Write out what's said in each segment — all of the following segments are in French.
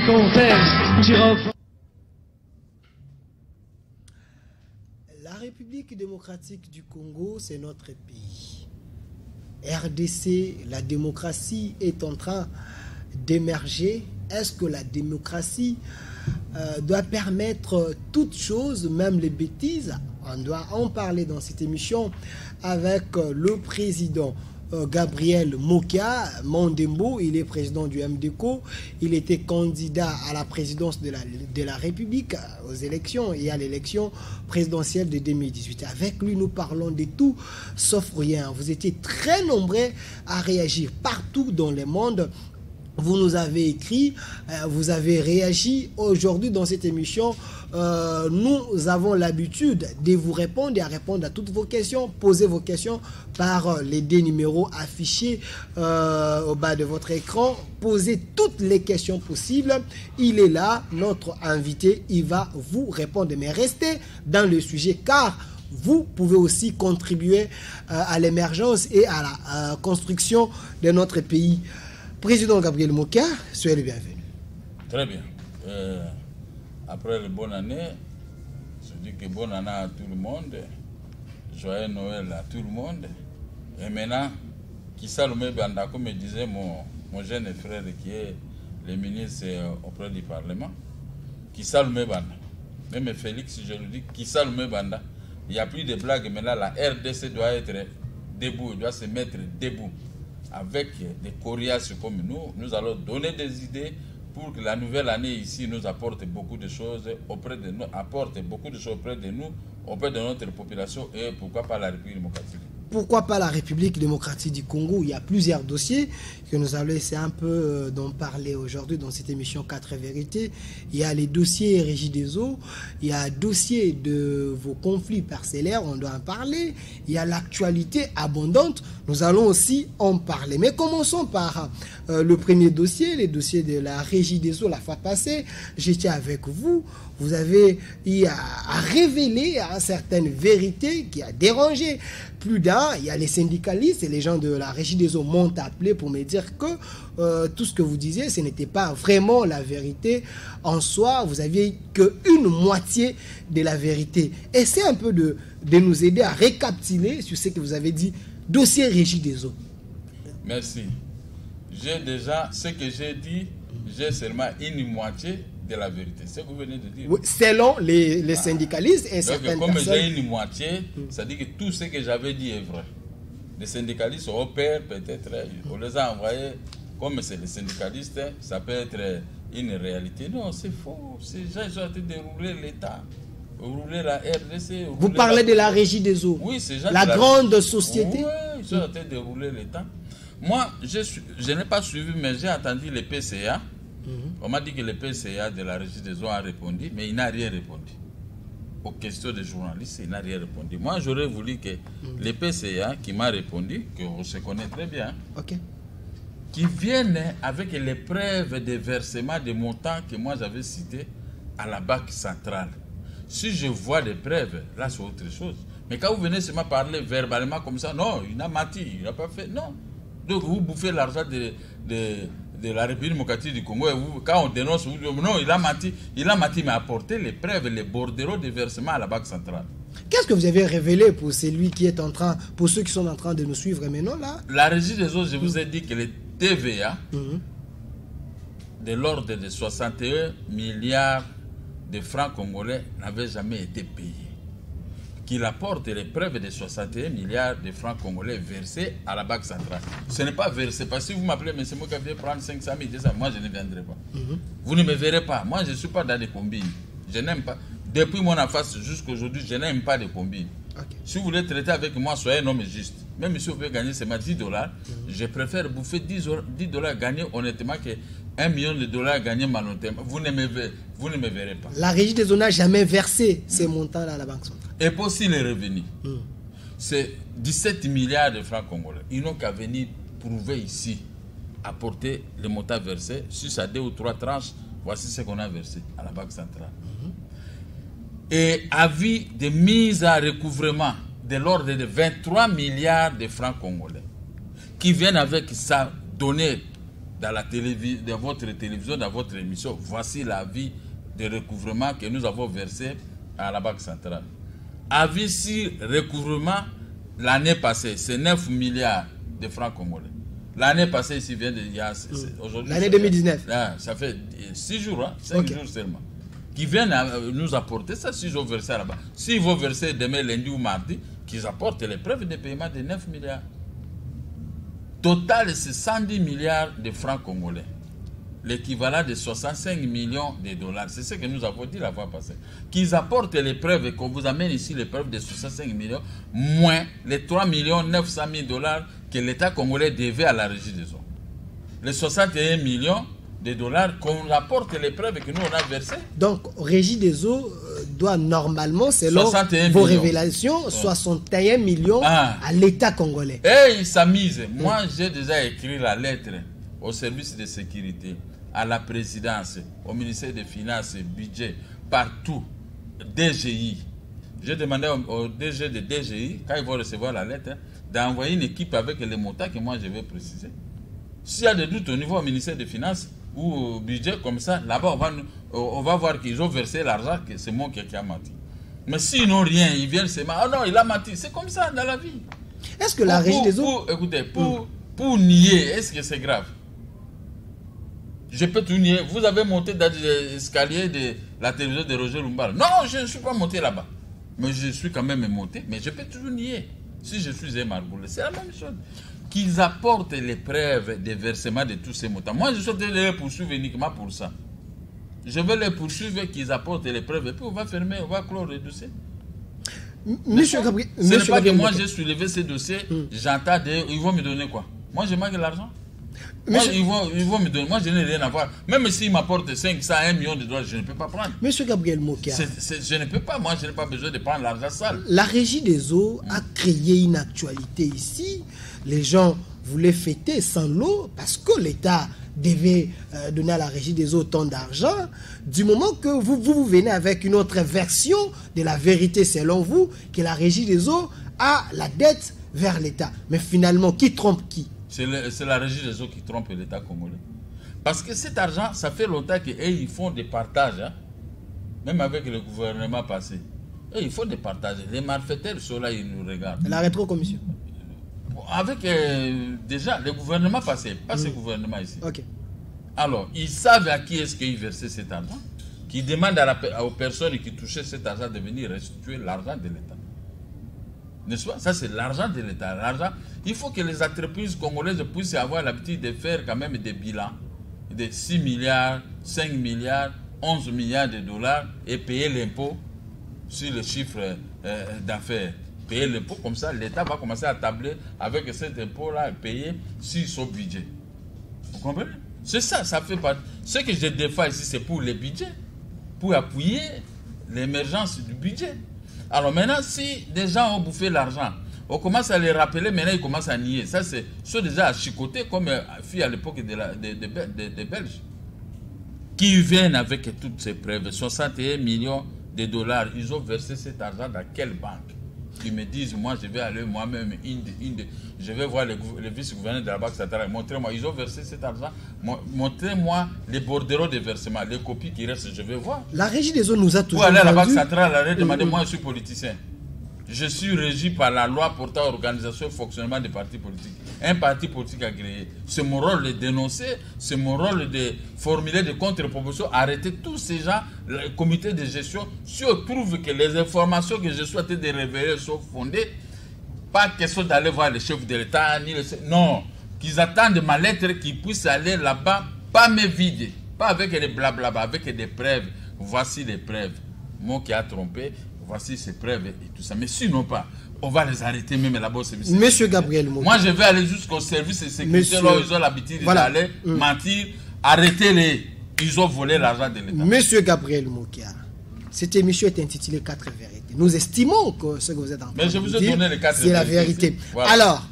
La République démocratique du Congo, c'est notre pays. RDC, la démocratie est en train d'émerger. Est-ce que la démocratie doit permettre toutes choses, même les bêtises? On doit en parler dans cette émission avec le président Gabriel Mokia Mandembo. Il est président du MDCO. Il était candidat à la présidence de la République aux élections et à l'élection présidentielle de 2018. Avec lui, nous parlons de tout sauf rien. Vous étiez très nombreux à réagir partout dans le monde. Vous nous avez écrit, vous avez réagi. Aujourd'hui, dans cette émission, nous avons l'habitude de vous répondre et à répondre à toutes vos questions. Posez vos questions par les deux numéros affichés au bas de votre écran. Posez toutes les questions possibles. Il est là, notre invité, il va vous répondre. Mais restez dans le sujet car vous pouvez aussi contribuer à l'émergence et à la construction de notre pays. Président Gabriel Mokia, soyez le bienvenu. Très bien. Après la bonne année, je dis que bonne année à tout le monde, joyeux Noël à tout le monde. Et maintenant, Kisaloumé Banda, comme me disait mon jeune frère qui est le ministre auprès du Parlement, Kisaloumé Banda. Même Félix, je lui dis, Kisaloumé Banda. Il n'y a plus de blagues, mais là, la RDC doit être debout, doit se mettre debout. Avec des coriaces comme nous allons donner des idées pour que la nouvelle année ici nous apporte beaucoup de choses auprès de nous, auprès de notre population et pourquoi pas la République démocratique. Pourquoi pas la République démocratique du Congo? Il y a plusieurs dossiers que nous allons essayer un peu d'en parler aujourd'hui dans cette émission 4 vérités. Il y a les dossiers Régie des eaux, il y a le dossier de vos conflits parcellaires, on doit en parler. Il y a l'actualité abondante, nous allons aussi en parler. Mais commençons par le premier dossier, les dossiers de la Régie des eaux. La fois passée, j'étais avec vous. Vous avez eu à révéler certaines vérités qui a dérangé plus d'un. Il y a les syndicalistes et les gens de la Régie des eaux m'ont appelé pour me dire que tout ce que vous disiez, ce n'était pas vraiment la vérité en soi. Vous aviez qu'une moitié de la vérité. Essayez un peu de nous aider à récapituler sur ce que vous avez dit. Dossier Régie des eaux. Merci. J'ai déjà, ce que j'ai dit, j'ai seulement une moitié de la vérité. C'est ce que vous venez de dire. Oui, selon les syndicalistes et certaines comme personnes. J'ai une moitié, ça dit que tout ce que j'avais dit est vrai. Les syndicalistes opèrent peut-être, on les a envoyés, comme c'est les syndicalistes, ça peut être une réalité. Non, c'est faux. Ces gens ils ont été dérouler l'État, rouler la RDC. Vous parlez de la Régie des eaux. Oui, c'est gens la grande société. Oui, ils ont été dérouler l'État. Moi, je n'ai pas suivi, mais j'ai entendu les PCA. On m'a dit que le PCA de la Régie des eaux a répondu, mais il n'a rien répondu. Aux questions des journalistes, il n'a rien répondu. Moi, j'aurais voulu que le PCA qui m'a répondu, qu'on se connaît très bien, qui viennent avec les preuves de versement des montants que moi j'avais cités à la Banque centrale. Si je vois des preuves, là c'est autre chose. Mais quand vous venez seulement parler verbalement comme ça, non, il n'a menti, il n'a pas fait, non. Donc vous bouffez l'argent de la République démocratique du Congo et vous, quand on dénonce, vous dites non, il a menti, mais apporter les preuves, les bordereaux de versement à la Banque centrale. Qu'est-ce que vous avez révélé pour celui qui est en train, pour ceux qui sont en train de nous suivre maintenant là? La Régie des eaux, je vous ai dit que les TVA, de l'ordre de 61 milliards de francs congolais n'avaient jamais été payés. Qu'il apporte les preuves de 61 milliards de francs congolais versés à la Banque centrale. Ce n'est pas versé, parce que si vous m'appelez, mais c'est moi qui vais prendre 500 000, 200 000, moi je ne viendrai pas. Vous ne me verrez pas. Moi je ne suis pas dans des combines. Je n'aime pas. Depuis mon enfance jusqu'à aujourd'hui, je n'aime pas des combines. Si vous voulez traiter avec moi, soyez un homme juste. Même si vous pouvez gagner seulement $10, je préfère bouffer $10 gagner honnêtement que $1 million gagner malhonnêtement. Vous ne me verrez pas. La Régie des eaux n'a jamais versé ces montants-là à la Banque centrale. Et pour si les revenus, c'est 17 milliards de francs congolais. Ils n'ont qu'à venir prouver ici, apporter les montants versés. Si ça 2 ou 3 tranches, voici ce qu'on a versé à la Banque centrale. Et avis de mise à recouvrement de l'ordre de 23 milliards de francs congolais qui viennent avec ça donner dans votre télévision, dans votre émission, voici l'avis de recouvrement que nous avons versé à la Banque centrale. Avis sur recouvrement l'année passée, c'est 9 milliards de francs congolais. L'année passée, ici vient de... L'année 2019. Là, ça fait 6 jours, hein, 5 jours seulement. Qui viennent nous apporter ça, s'ils ont versé là-bas. S'ils vont verser demain, lundi ou mardi, qu'ils apportent les preuves de paiement de 9 milliards. Total, c'est 110 milliards de francs congolais. L'équivalent de 65 millions de dollars. C'est ce que nous avons dit la fois passée. Qu'ils apportent les preuves et qu'on vous amène ici les preuves de 65 millions, moins les 3 900 000 dollars que l'État congolais devait à la régie des eaux. Les 61 millions de dollars qu'on apporte les preuves que nous on a versées. Donc, Régie des eaux doit normalement, selon vos révélations, 61 millions à l'État congolais. Et ils s'amusent. Moi, j'ai déjà écrit la lettre au service de sécurité, à la présidence, au ministère des Finances, budget, partout, DGI. J'ai demandé au DG de DGI, quand ils vont recevoir la lettre, d'envoyer une équipe avec les montants que moi je vais préciser. S'il y a des doutes au niveau du ministère des Finances ou au budget, comme ça, là-bas, on va voir qu'ils ont versé l'argent, que c'est moi qui a menti. Mais s'ils n'ont rien, ils viennent se dire, ah non, il a menti. C'est comme ça dans la vie. Est-ce que la Régie des eaux... Écoutez, pour nier, est-ce que c'est grave? Je peux tout nier. Vous avez monté dans l'escalier de la télévision de Roger Lumbala. Non, je ne suis pas monté là-bas. Mais je suis quand même monté. Mais je peux toujours nier. Si je suis un margoulé, c'est la même chose. Qu'ils apportent les preuves des versements de tous ces montants. Moi, je souhaite les poursuivre uniquement pour ça. Je veux les poursuivre, qu'ils apportent les preuves. Et puis on va fermer, on va clore le dossier. Monsieur Gabriel, ce n'est pas que moi j'ai soulevé ces dossiers, j'entends, ils vont me donner quoi? Moi, je manque l'argent. Moi, ils vont me donner. Moi, je n'ai rien à voir. Même s'ils m'apportent 500, 1 million de dollars, je ne peux pas prendre. Monsieur Gabriel Mokia. Je ne peux pas. Moi, je n'ai pas besoin de prendre l'argent sale. La Régie des eaux a créé une actualité ici. Les gens voulaient fêter sans l'eau parce que l'État devait donner à la Régie des eaux tant d'argent. Du moment que vous venez avec une autre version de la vérité selon vous, que la Régie des eaux a la dette vers l'État. Mais finalement, qui trompe qui? C'est la Régie des eaux qui trompe l'État congolais. Parce que cet argent, ça fait longtemps qu'ils font des partages. Hein? Même avec le gouvernement passé. Et ils font des partages. Les malfaiteurs sont là, ils nous regardent. La rétrocommission. Avec déjà le gouvernement passé, pas ce gouvernement ici. Ok. Alors, ils savent à qui est-ce qu'ils versaient cet argent. Qui demandent aux personnes qui touchaient cet argent de venir restituer l'argent de l'État. N'est-ce pas? Ça, c'est l'argent de l'État. L'argent, il faut que les entreprises congolaises puissent avoir l'habitude de faire quand même des bilans de 6 milliards, 5 milliards, 11 milliards de dollars et payer l'impôt sur le chiffre d'affaires. Payer l'impôt, comme ça, l'État va commencer à tabler avec cet impôt-là et payer sur son budget. Vous comprenez? C'est ça, ça fait partie. Ce que je défends ici, c'est pour le budget, pour appuyer l'émergence du budget. Alors maintenant, si des gens ont bouffé l'argent, on commence à les rappeler, maintenant ils commencent à nier. Ça, c'est ceux déjà à chicoter, comme fut à l'époque des Belges, qui viennent avec toutes ces preuves. 61 millions de dollars, ils ont versé cet argent dans quelle banque? Ils me disent, moi je vais aller moi-même, je vais voir le vice-gouverneur de la Banque centrale, montrez-moi, ils ont versé cet argent, montrez-moi les bordereaux de versement, les copies qui restent, je vais voir. La Régie des eaux nous a toujours dit... aller à la Banque centrale, elle a demandé, moi je suis politicien. Je suis régi par la loi portant organisation et fonctionnement des partis politiques. Un parti politique agréé. C'est mon rôle de dénoncer, c'est mon rôle de formuler des contre-propositions, arrêter tous ces gens, le comité de gestion, si on trouve que les informations que je souhaite de révéler sont fondées, pas question d'aller voir le chef de l'État, ni non, qu'ils attendent ma lettre, qu'ils puissent aller là-bas, pas me vider, pas avec des blablabla, avec des preuves. Voici les preuves. Moi qui a trompé, voici ces preuves et tout ça. Mais sinon pas, on va les arrêter même là-bas au service. Monsieur Gabriel Mokia. Moi, je vais aller jusqu'au service de sécurité, là où ils ont l'habitude d'aller mentir, arrêtez-les. Ils ont volé l'argent de l'État. Monsieur Gabriel Mokia, cette émission est intitulée 4 vérités. Nous estimons que ce que vous êtes en train de dire, mais je vous ai donné les 4 c'est la vérité. Voilà. Alors,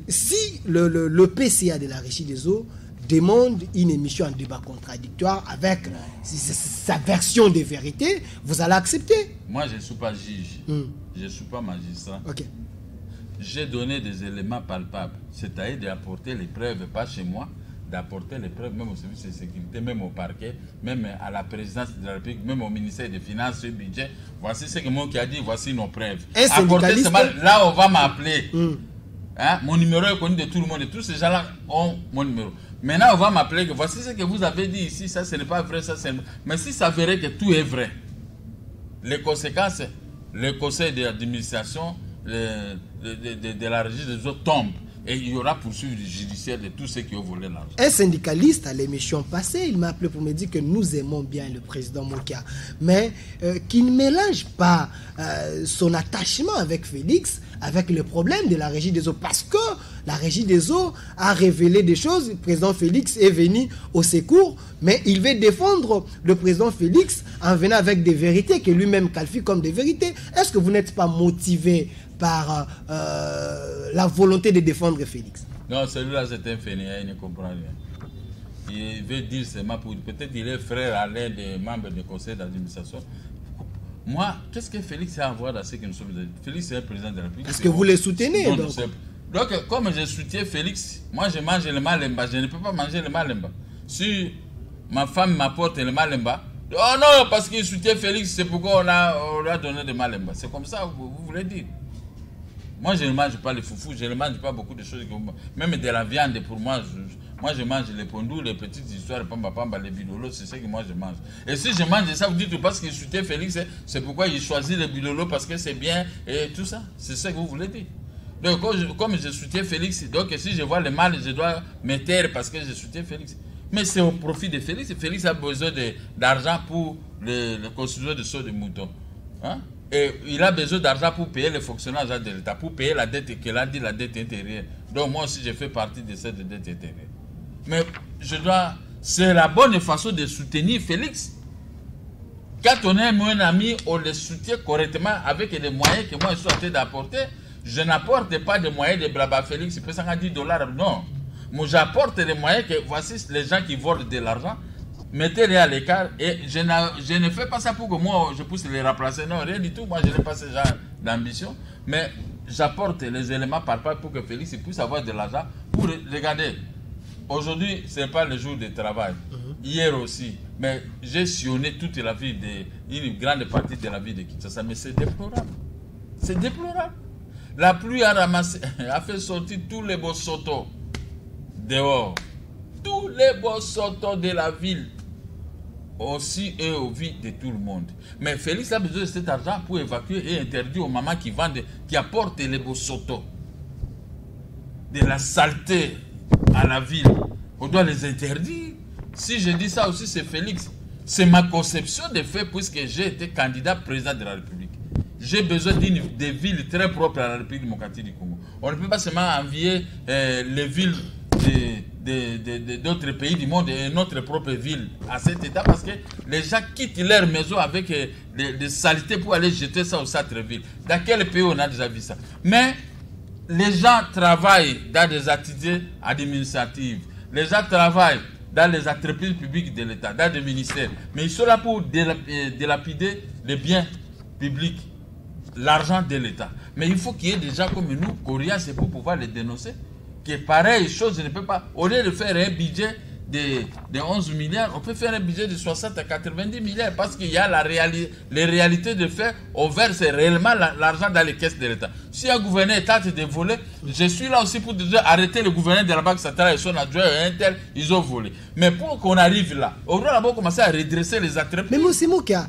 si le PCA de la Régie des eaux demande une émission en débat contradictoire avec sa version des vérités, vous allez accepter? Moi, je ne suis pas juge. Je ne suis pas magistrat. Okay. J'ai donné des éléments palpables, c'est-à-dire d'apporter les preuves, pas chez moi, d'apporter les preuves, même au service de sécurité, même au parquet, même à la présidence de la République, même au ministère des Finances, du budget. Voici ce que moi qui a dit, voici nos preuves. Apportez ce mal, là on va m'appeler. Hein? Mon numéro est connu de tout le monde et tous ces gens-là ont mon numéro. Maintenant on va m'appeler que voici ce que vous avez dit ici, ça ce n'est pas vrai, ça c'est... Mais si ça verrait que tout est vrai, les conséquences, le conseil d'administration de la régie des eaux tombe. Et il y aura poursuivi judiciaire de tous ceux qui ont volé l'argent. Un syndicaliste, à l'émission passée, il m'a appelé pour me dire que nous aimons bien le président Mokia, mais qu'il ne mélange pas son attachement avec Félix avec le problème de la régie des eaux. Parce que la régie des eaux a révélé des choses. Le président Félix est venu au secours, mais il veut défendre le président Félix en venant avec des vérités que lui-même qualifie comme des vérités. Est-ce que vous n'êtes pas motivé par la volonté de défendre Félix? Non, celui-là c'est un fainéant, il ne comprend rien. Il veut dire seulement pour... Peut-être qu'il est frère à l'un des membres du conseil d'administration. Moi, qu'est-ce que Félix a à voir dans ce que nous sommes... Félix est le président de la République. Est-ce que vous les soutenez? Donc, comme je soutiens Félix, moi je mange le malemba. Je ne peux pas manger le malemba. Si ma femme m'apporte le malemba, oh non, parce qu'il soutient Félix, c'est pourquoi on a donné le malemba. C'est comme ça, vous voulez dire? Moi, je ne mange pas les foufous, je ne mange pas beaucoup de choses. Même de la viande, pour moi, moi je mange les pondous, les petites histoires, les pamba, les bidolos, c'est ce que moi je mange. Et si je mange ça, vous dites parce qu'il soutient Félix, c'est pourquoi il choisit les bidolos, parce que c'est bien, et tout ça. C'est ce que vous voulez dire. Donc, comme je soutiens Félix, donc si je vois le mal, je dois me taire parce que je soutiens Félix. Mais c'est au profit de Félix. Félix a besoin d'argent pour le construire de sauts de moutons. Hein? Et il a besoin d'argent pour payer les fonctionnaires de l'État, pour payer la dette qu'elle a dit, la dette intérieure. Donc moi aussi, je fais partie de cette dette intérieure. Mais c'est la bonne façon de soutenir Félix. Quand on aime un ami, on le soutient correctement avec les moyens que moi je suis en train d'apporter. Je n'apporte pas de moyens de blabla Félix, il peut $110, non. Moi j'apporte les moyens que voici les gens qui volent de l'argent. Mettez-les à l'écart et je ne fais pas ça pour que moi je puisse les remplacer. Non, rien du tout. Moi je n'ai pas ce genre d'ambition. Mais j'apporte les éléments par part pour que Félix puisse avoir de l'argent. Pour regarder, aujourd'hui ce n'est pas le jour de travail. Hier aussi. Mais j'ai sillonné toute la ville, une grande partie de la ville de Kinshasa. Mais c'est déplorable. C'est déplorable. La pluie a ramassé, a fait sortir tous les beaux sotos dehors. Tous les beaux sotos de la ville. Aussi et au vie de tout le monde. Mais Félix a besoin de cet argent pour évacuer et interdire aux mamans qui vendent, qui apportent les beaux sotos. De la saleté à la ville. On doit les interdire. Si je dis ça aussi, c'est Félix. C'est ma conception de fait puisque j'ai été candidat président de la République. J'ai besoin des villes très propres à la République démocratique du Congo. On ne peut pas seulement envier les villes d'autres pays du monde et notre propre ville à cet état parce que les gens quittent leur maison avec des saletés pour aller jeter ça au centre-ville. Dans quel pays on a déjà vu ça? Mais les gens travaillent dans des activités administratives. Les gens travaillent dans les entreprises publiques de l'État, dans des ministères. Mais ils sont là pour dilapider les biens publics, l'argent de l'État. Mais il faut qu'il y ait des gens comme nous, coriaces, pour pouvoir les dénoncer. Que pareille chose, je ne peux pas. Au lieu de faire un budget de 11 milliards, on peut faire un budget de 60 à 90 milliards parce qu'il y a les réalités de fait, on verse réellement l'argent dans les caisses de l'État. Si un gouverneur tente de voler, je suis là aussi pour dire arrêter le gouverneur de la Banque centrale et son adjoint et un tel, ils ont volé. Mais pour qu'on arrive là, on doit d'abord commencer à redresser les entreprises. Mais Monsieur Mokia,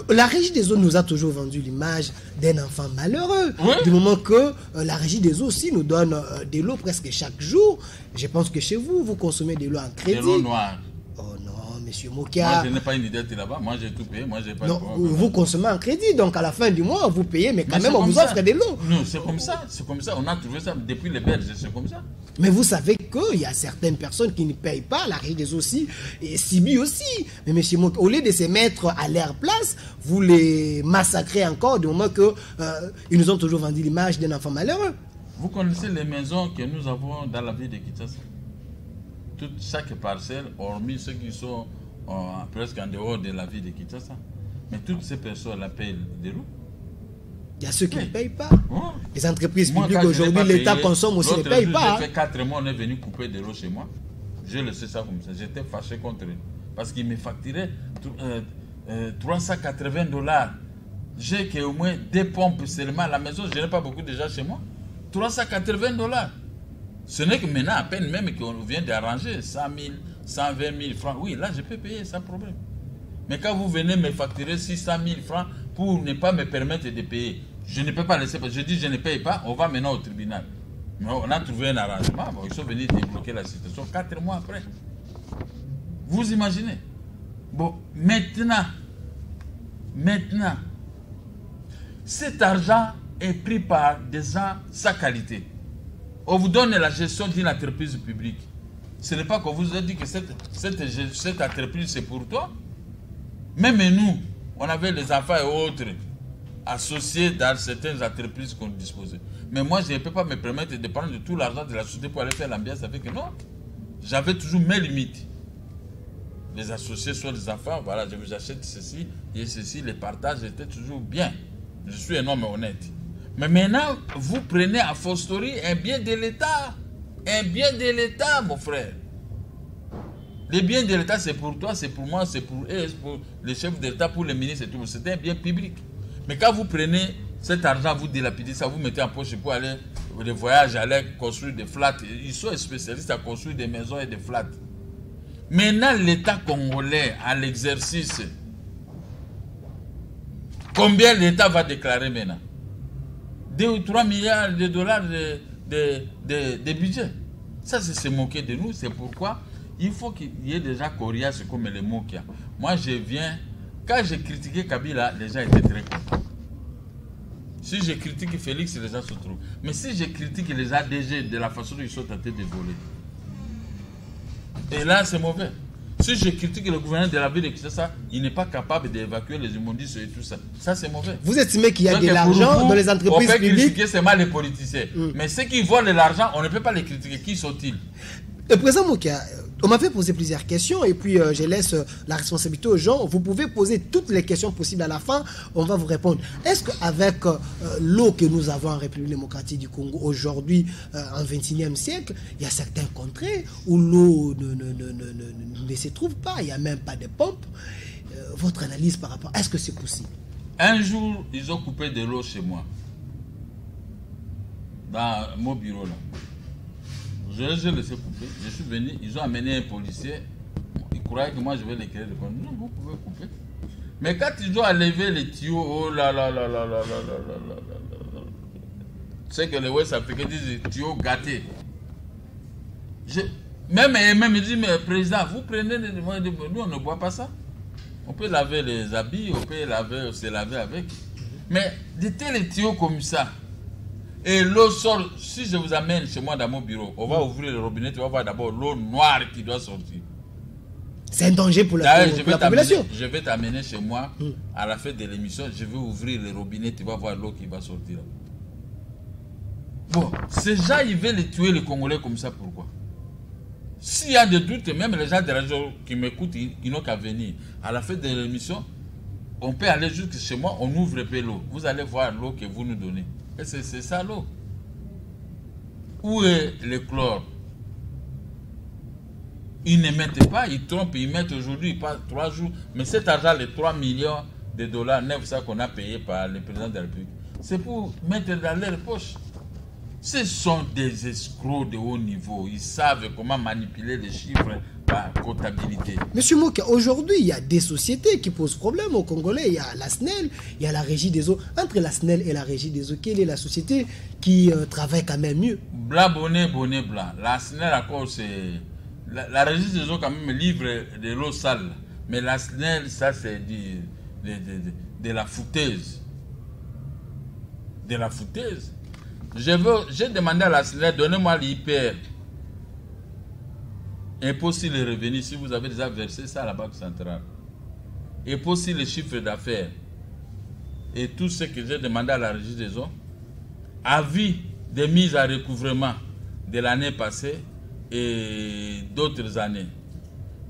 la régie des eaux nous a toujours vendu l'image d'un enfant malheureux. Oui? Du moment que la régie des eaux aussi nous donne de l'eau presque chaque jour. Je pense que chez vous, vous consommez de l'eau en crédit. De l'eau noire. Oh non, Monsieur Mokia. Moi, je n'ai pas une idée là-bas. Moi, j'ai tout payé. Moi, j'ai pas. Non, vous consommez en crédit, donc à la fin du mois, vous payez, mais quand même, on vous offre de l'eau. Non, c'est comme ça. C'est comme ça. On a trouvé ça depuis les Belges. C'est comme ça. Mais vous savez qu'il y a certaines personnes qui ne payent pas, la régie des eaux aussi, et Sibi aussi. Mais Monsieur Mokia, au lieu de se mettre à leur place, vous les massacrez encore du moment qu'ils nous ont toujours vendu l'image d'un enfant malheureux. Vous connaissez les maisons que nous avons dans la ville de Kinshasa? Chaque parcelle, hormis ceux qui sont presque en dehors de la ville de Kinshasa. Mais toutes ces personnes la payent de l'eau. Il y a ceux qui ne payent pas. Les entreprises publiques aujourd'hui, l'État consomme aussi, ne payent pas. J'ai fait 4 mois, on est venu couper de l'eau chez moi. Je laissé ça comme ça. J'étais fâché contre eux. Parce qu'ils me facturaient $380. J'ai qu'au moins 2 pompes seulement à la maison. Je n'ai pas beaucoup déjà chez moi. $380. Ce n'est que maintenant, à peine même qu'on vient d'arranger 100 000, 120 000 francs. Oui, là, je peux payer sans problème. Mais quand vous venez me facturer 600 000 francs pour ne pas me permettre de payer, je ne peux pas laisser. Je dis, je ne paye pas, on va maintenant au tribunal. Mais on a trouvé un arrangement. Bon, ils sont venus débloquer la situation 4 mois après. Vous imaginez? Bon, maintenant, cet argent est pris par des gens sans qualité. On vous donne la gestion d'une entreprise publique. Ce n'est pas qu'on vous a dit que cette entreprise c'est pour toi. Même nous, on avait les enfants et autres associés dans certaines entreprises qu'on disposait. Mais moi, je ne peux pas me permettre de prendre tout l'argent de la société pour aller faire l'ambiance avec eux. Non. J'avais toujours mes limites. Les associés sont des enfants, voilà, je vous achète ceci et ceci, les partages étaient toujours bien. Je suis un homme honnête. Mais maintenant, vous prenez à fortiori un bien de l'État. Un bien de l'État, mon frère. Les biens de l'État, c'est pour toi, c'est pour moi, c'est pour eux, c'est pour les chefs de l'État, pour les ministres et tout. C'est un bien public. Mais quand vous prenez cet argent, vous dilapidez ça, vous mettez en poche pour aller des voyages, aller construire des flats. Ils sont spécialistes à construire des maisons et des flats. Maintenant, l'État congolais, à l'exercice, combien l'État va déclarer maintenant? 2 ou 3 milliards de dollars de budget. Ça, c'est se moquer de nous. C'est pourquoi il faut qu'il y ait des gens coriaces comme les mots qu'il y a. Moi, je viens... Quand j'ai critiqué Kabila, les gens étaient très contents. Si je critique Félix, les gens se trouvent. Mais si je critique les ADG de la façon dont ils sont tentés de voler, et là, c'est mauvais. Si je critique le gouverneur de la ville de Kinshasa, il n'est pas capable d'évacuer les immondices et tout ça. Ça, c'est mauvais. Vous estimez qu'il y a de l'argent dans les entreprises publiques? On peut critiquer seulement les politiciens. Mais ceux qui volent l'argent, on ne peut pas les critiquer. Qui sont-ils? Le président Moukia, on m'a fait poser plusieurs questions et puis je laisse la responsabilité aux gens. Vous pouvez poser toutes les questions possibles à la fin, on va vous répondre. Est-ce qu'avec l'eau que nous avons en République démocratique du Congo aujourd'hui, en 21e siècle, il y a certains contrées où l'eau ne se trouve pas, il n'y a même pas de pompe. Votre analyse par rapport, est-ce que c'est possible? Un jour, ils ont coupé de l'eau chez moi, dans mon bureau là. Je les ai laissés couper. Je suis venu, ils ont amené un policier. Ils croyaient que moi je vais les créer de compte. Non, vous pouvez couper. Mais quand ils ont enlevé les tuyaux, oh là là là là là là là là là. Tu sais que les Ouest Africains disent des tuyaux gâtés. Même ils disent, mais président, vous prenez des... Nous on ne boit pas ça. On peut laver les habits, on peut se laver avec. Mais de tels tuyaux comme ça. Et l'eau sort, si je vous amène chez moi dans mon bureau, on va ouvrir le robinet, tu vas voir d'abord l'eau noire qui doit sortir. C'est un danger pour la population. Je vais t'amener chez moi, à la fin de l'émission, je vais ouvrir le robinet, tu vas voir l'eau qui va sortir. Bon, ces gens, ils veulent tuer les Congolais comme ça, pourquoi? S'il y a des doutes, même les gens de la région qui m'écoutent, ils n'ont qu'à venir. À la fin de l'émission, on peut aller jusque chez moi, on ouvre un peu l'eau. Vous allez voir l'eau que vous nous donnez. Et c'est ça l'eau. Où est le chlore? Ils ne mettent pas, ils trompent, ils mettent aujourd'hui, pas 3 jours. Mais cet argent, les 3 millions de dollars, 900 qu'on a payé par le président de la République, c'est pour mettre dans leur poche. Ce sont des escrocs de haut niveau. Ils savent comment manipuler les chiffres par comptabilité. Monsieur Moukia, aujourd'hui, il y a des sociétés qui posent problème aux Congolais. Il y a la SNEL, il y a la Régie des eaux. Entre la SNEL et la Régie des eaux, quelle est la société qui travaille quand même mieux? Blanc, bonnet, blanc. La SNEL, encore, c'est... La Régie des eaux, quand même, livre de l'eau sale. Mais la SNEL, ça, c'est de la foutaise. De la foutaise. J'ai demandé à la SNEL, donnez-moi l'hyper. Impôt sur les revenus, si vous avez déjà versé ça à la Banque centrale. Impôt sur les chiffres d'affaires. Et tout ce que j'ai demandé à la Régie des eaux. Avis de mise à recouvrement de l'année passée et d'autres années.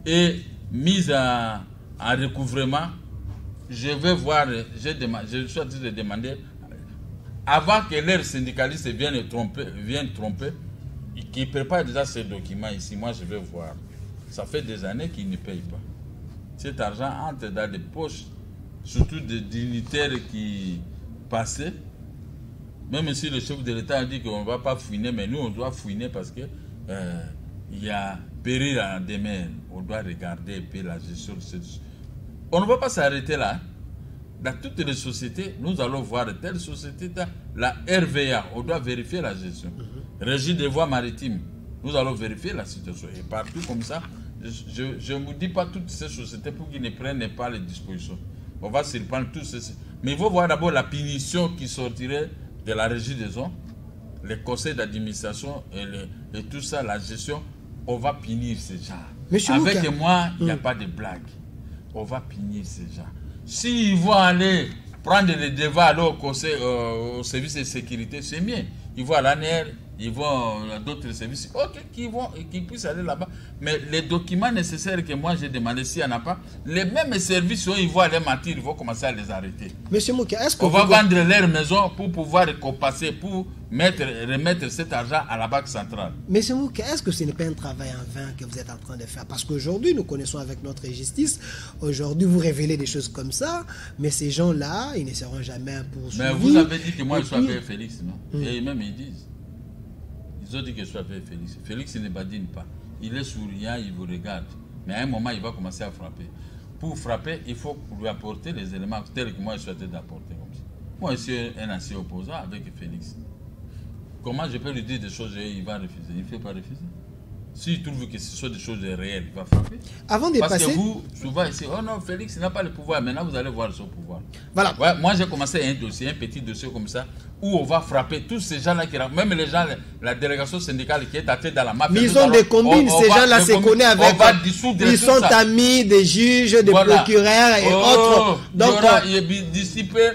Et mise en recouvrement, je vais voir, je suis en train de demander, avant que leurs syndicalistes viennent tromper, qui préparent déjà ces documents ici, moi je vais voir. ça fait des années qu'ils ne payent pas. Cet argent entre dans des poches, surtout des dignitaires qui passaient. Même si le chef de l'État a dit qu'on ne va pas fouiner, mais nous, on doit fouiner parce que il y a péril à demain. On doit regarder et puis la gestion de cette... On ne va pas s'arrêter là. Dans toutes les sociétés, nous allons voir telle société, la RVA, on doit vérifier la gestion. Régie des voies maritimes, nous allons vérifier la situation. Et partout comme ça, je ne vous dis pas toutes ces sociétés pour qu'ils ne prennent pas les dispositions. On va se prendre tous ces... Mais il faut voir d'abord la punition qui sortirait de la régie des eaux, les conseils d'administration et tout ça, la gestion. On va punir ces gens. Monsieur Avec Mouka, moi, il n'y a pas de blague. On va punir ces gens. S'ils vont aller prendre les devants au conseil, au service de sécurité, c'est mieux. Ils vont à l'ANR, ils vont à d'autres services. Ok, qu'ils puissent aller là-bas. Mais les documents nécessaires que moi j'ai demandé, s'il n'y en a pas, les mêmes services, ils vont aller mentir, ils vont commencer à les arrêter. Monsieur Mouka, est-ce que on va vendre leur maison pour pouvoir compenser, pour remettre cet argent à la Banque centrale. Monsieur Mouka, est-ce que ce n'est pas un travail en vain que vous êtes en train de faire? Parce qu'aujourd'hui, nous connaissons avec notre justice, aujourd'hui vous révélez des choses comme ça, mais ces gens-là, ils ne seront jamais poursuivis. Mais vous avez dit que moi je suis avec Félix, non? Et même ils disent. Ils ont dit que je suis avec Félix. Félix ne badine pas. Il est souriant, il vous regarde. Mais à un moment, il va commencer à frapper. Pour frapper, il faut lui apporter les éléments tels que moi je souhaitais d'apporter. Moi, je suis un ancien opposant avec Félix. Comment je peux lui dire des choses et il va refuser? Il ne fait pas refuser. S'il trouve que ce sont des choses réelles, il va frapper. Avant de Parce passer... que vous, souvent ici, oh non, Félix n'a pas le pouvoir. Maintenant, vous allez voir son pouvoir. Voilà. Ouais, moi, j'ai commencé un dossier, un petit dossier comme ça, où on va frapper tous ces gens-là, même les gens, la délégation syndicale qui est à tête dans la mafia. Mais ils ont des combines, ces gens-là se connaissent avec... On va dissoudre ils sont ça. amis des juges, des procureurs et autres. Donc, il y aura dissipé,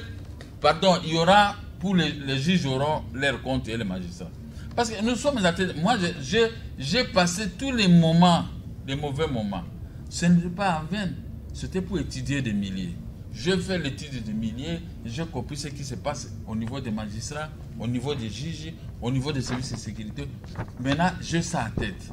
pardon, il y aura, pour les juges auront leur compte et les magistrats. Parce que nous sommes à tête. Moi, j'ai passé tous les moments, les mauvais moments. Ce n'était pas en vain. C'était pour étudier des milliers. Je fais l'étude des milliers, j'ai compris ce qui se passe au niveau des magistrats, au niveau des juges, au niveau des services de sécurité. Maintenant, j'ai ça en tête.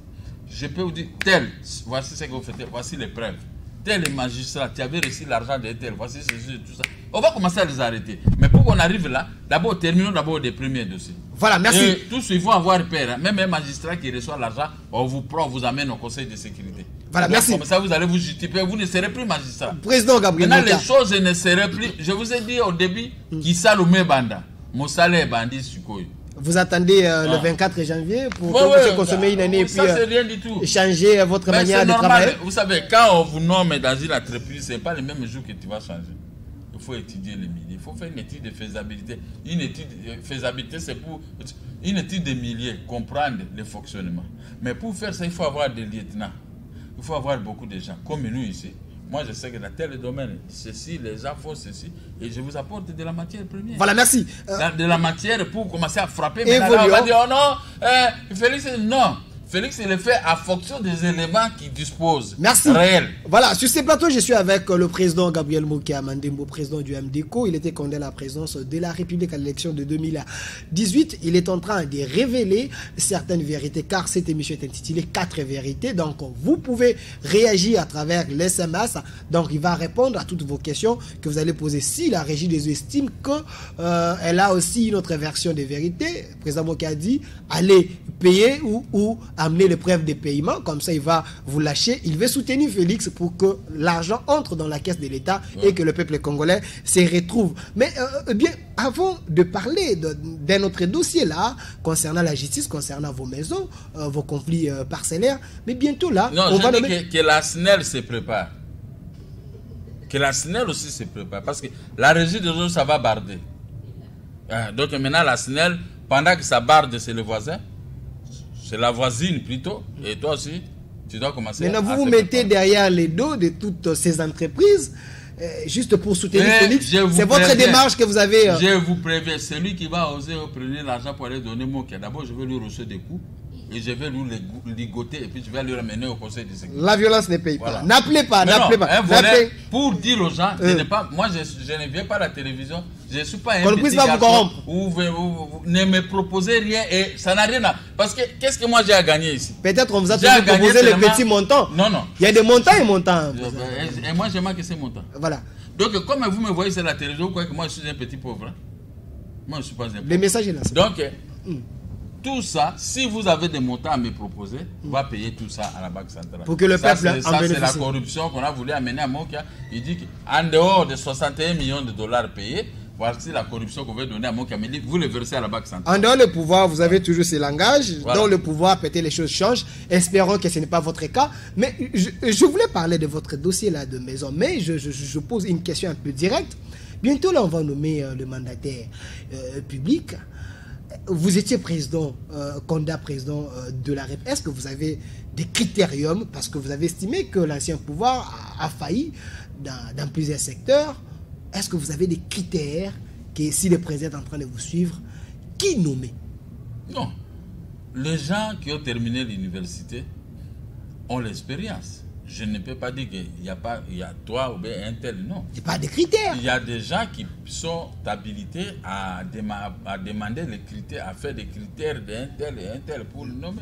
Je peux vous dire, tel, voici ce que vous faites, voici les preuves. Tel magistrat, tu avais reçu l'argent de tel, voici ceci, tout ça. On va commencer à les arrêter. Mais pour qu'on arrive là, d'abord, terminons d'abord des premiers dossiers. Voilà, merci. Et tous, ils vont avoir peur. Hein. Même un magistrat qui reçoit l'argent, on vous prend, on vous amène au conseil de sécurité. Voilà, donc, merci. Comme ça, vous allez vous justifier, vous ne serez plus magistrat. Président Gabriel Maintenant, Mouka. les choses ne seraient plus... Je vous ai dit au début, qui Salomé Banda, Moussale et Bandi Sukoy. Vous attendez le 24 janvier pour que vous puissiez consommer une année et puis rien du tout. changer votre manière de travailler. Vous savez, quand on vous nomme dans une entreprise, ce n'est pas le même jour que tu vas changer. Il faut étudier les milliers. Il faut faire une étude de faisabilité. Une étude de faisabilité, c'est pour une étude des milliers, comprendre le fonctionnement. Mais pour faire ça, il faut avoir des lieutenants. Il faut avoir beaucoup de gens, comme nous ici. Moi, je sais que dans tel domaine, ceci, les gens font ceci, et je vous apporte de la matière première. Voilà, merci. De la matière pour commencer à frapper. Mais là, on va dire, oh non, Félix, non. Félix, il le fait à fonction des éléments qu'il dispose. Merci. Réels. Voilà, sur ces plateaux, je suis avec le président Gabriel Mouka Mandembo, président du MDECO. Il était condamné à la présence de la République à l'élection de 2018. Il est en train de révéler certaines vérités, car cette émission est intitulée 4 vérités. Donc, vous pouvez réagir à travers l'SMS. Donc, il va répondre à toutes vos questions que vous allez poser. Si la régie des estime qu'elle a aussi une autre version des vérités, le président Mouka a dit, allez payer ou amener les preuves de paiement, comme ça il va vous lâcher. Il veut soutenir Félix pour que l'argent entre dans la caisse de l'État et que le peuple congolais se retrouve. Mais bien, avant de parler d'un autre dossier là, concernant la justice, concernant vos maisons, vos conflits parcellaires, mais bientôt là, non, on va dis nommer... que la SNEL se prépare. Que la SNEL aussi se prépare. Parce que la régie de eaux, ça va barder. Donc maintenant la SNEL, pendant que ça barde, c'est le voisin. C'est la voisine plutôt. Et toi aussi, tu dois commencer maintenant, vous vous mettez derrière les dos de toutes ces entreprises, juste pour soutenir Félix. C'est votre démarche que vous avez. Je vous préviens, celui qui va oser prendre l'argent pour aller donner mon cas, d'abord je vais lui reçoire des coups. Et je vais lui ligoter et puis je vais lui ramener au conseil de sécurité. La violence ne paye pas. N'appelez pas, n'appelez pas. Pour dire aux gens, moi je ne viens pas à la télévision Je ne suis pas un Qu'on ne puisse pas vous corrompre. Vous ne me proposez rien et ça n'a rien à... Parce que qu'est-ce que moi j'ai à gagner ici? Peut-être on vous a toujours proposé les petits montants. Non, non. Il y a des montants et montants. Et moi j'ai manqué ces montants. Voilà. Donc comme vous me voyez sur la télévision, vous croyez que moi je suis un petit pauvre. Hein? Moi je ne suis pas un pauvre. Le message est là. Donc, tout ça, si vous avez des montants à me proposer, on va payer tout ça à la Banque centrale. Pour que le peuple en bénéficie. Ça, c'est la corruption qu'on a voulu amener à Mokia. Il dit qu'en dehors de 61 millions de dollars payés, voici la corruption qu'on veut donner à Mokia. Mais vous le versez à la Banque centrale. En dehors du pouvoir, vous avez toujours ces langages. Voilà. Dans le pouvoir, peut-être les choses changent. Espérons que ce n'est pas votre cas. Mais je voulais parler de votre dossier là de maison. Mais je pose une question un peu directe. Bientôt, là, on va nommer le mandataire public. Vous étiez président, candidat président de la République. Est-ce que vous avez des critériums, parce que vous avez estimé que l'ancien pouvoir a failli dans plusieurs secteurs? Est-ce que vous avez des critères que si le président est en train de vous suivre, qui nommer? Non. Les gens qui ont terminé l'université ont l'expérience. Je ne peux pas dire qu'il y a toi ou bien un tel, non. Il n'y a pas de critères. Il y a des gens qui sont habilités à demander les critères, à faire des critères d'un tel et un tel pour le nommer.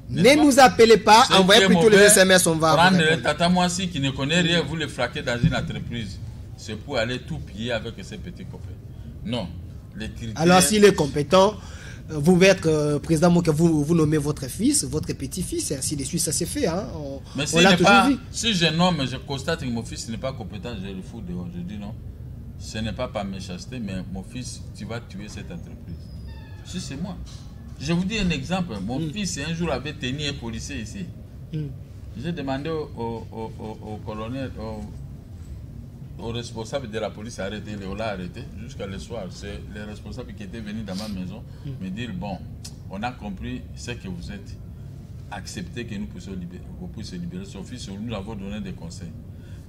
Ne nous appelez pas, envoyez plutôt les SMS, on va... Prendre le Tata Moissi qui ne connaît rien, vous le flaquez dans une entreprise. C'est pour aller tout piller avec ces petits copains. Non. Les critères... Alors s'il est compétent, vous pouvez être président, vous nommez votre fils, votre petit-fils, et ainsi de suite, ça s'est fait. Hein. Mais si je nomme, je constate que mon fils n'est pas compétent, je le fous dehors. Je dis non, ce n'est pas par méchanceté, mais mon fils, tu vas tuer cette entreprise. Si c'est moi. Je vous dis un exemple. Mon fils, un jour, avait tenu un policier ici. J'ai demandé au colonel, au responsable de la police arrêté, on l'a arrêté jusqu'à le soir. C'est les responsables qui étaient venus dans ma maison me dire, bon, on a compris ce que vous êtes, acceptez que nous puissions libérer son fils, nous avons donné des conseils.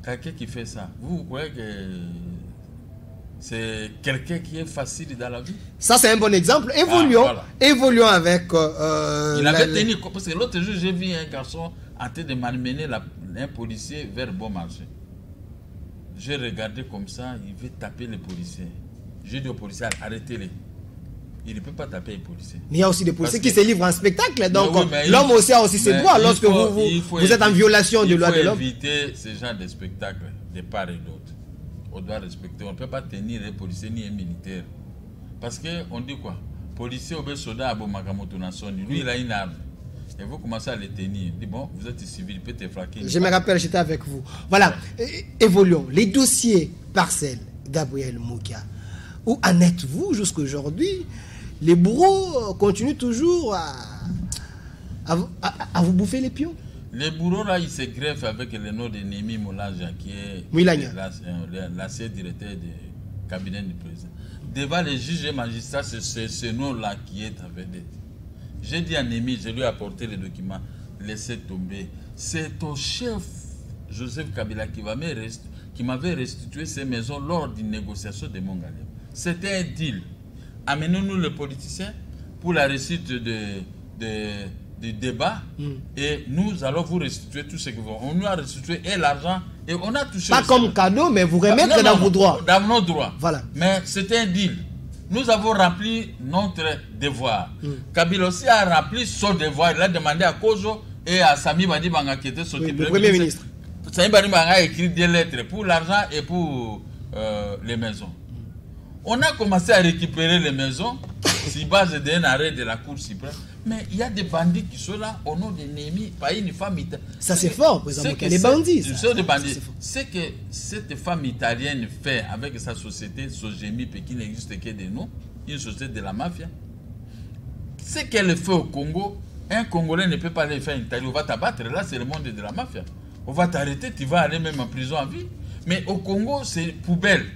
Quelqu'un qui fait ça, vous croyez que c'est quelqu'un qui est facile dans la vie? Ça, c'est un bon exemple. Évoluons avec... il avait tenu, parce que l'autre jour, j'ai vu un garçon en train de m'amener un policier vers bon marché. J'ai regardé comme ça, il veut taper les policiers. J'ai dit aux policiers, arrêtez-les. Il ne peut pas taper les policiers. Mais il y a aussi des policiers qui se livrent en spectacle. Donc l'homme aussi a aussi ses droits lorsque vous êtes en violation de loi de l'homme. Il faut éviter ce genre de spectacle de part et d'autre. On doit respecter. On ne peut pas tenir les policiers ni les militaires. Parce qu'on dit quoi? Policier ou soldat à Bomagamoto Nassoni. Lui, il a une arme. Et vous commencez à les tenir. Dit bon, vous êtes civil, peut te flaquer. Je me rappelle, j'étais avec vous. Voilà, évoluons. Les dossiers parcelles, Gabriel Mokia. Où en êtes-vous jusqu'à aujourd'hui? Les bourreaux continuent toujours à vous bouffer les pions. Les bourreaux là, ils se greffent avec le nom de Némi Moulaja, qui est l'ancien directeur du cabinet du président. Devant les juges et magistrats, c'est ce nom-là qui est en vedette. J'ai dit à Némi, je lui ai apporté les documents, laissez tomber. C'est ton chef, Joseph Kabila, qui m'avait restitué ces maisons lors d'une négociation de Mongalem. C'était un deal. Amenons-nous les politiciens pour la réussite du débat et nous allons vous restituer tout ce que vous voulez. On nous a restitué et l'argent et on a touché. Pas comme cadeau, mais vous remettre dans vos droits. Dans nos droits. Voilà. Mais c'était un deal. Nous avons rempli notre devoir. Kabila aussi a rempli son devoir. Il a demandé à Kozo et à Sami Badi Banga qui était son le premier ministre. Sami Badi Banga a écrit des lettres pour l'argent et pour les maisons. On a commencé à récupérer les maisons sur base d'un arrêt de la Cour suprême. Mais il y a des bandits qui sont là au nom de Némi, pas une femme italienne. Ça c'est fort, par exemple. Les bandits. Ce que cette femme italienne fait avec sa société, Sogemi, qui n'existe que de nous, une société de la mafia. Ce qu'elle fait au Congo, un Congolais ne peut pas le faire en Italie. On va t'abattre, là c'est le monde de la mafia. On va t'arrêter, tu vas aller même en prison à vie. Mais au Congo, c'est poubelle.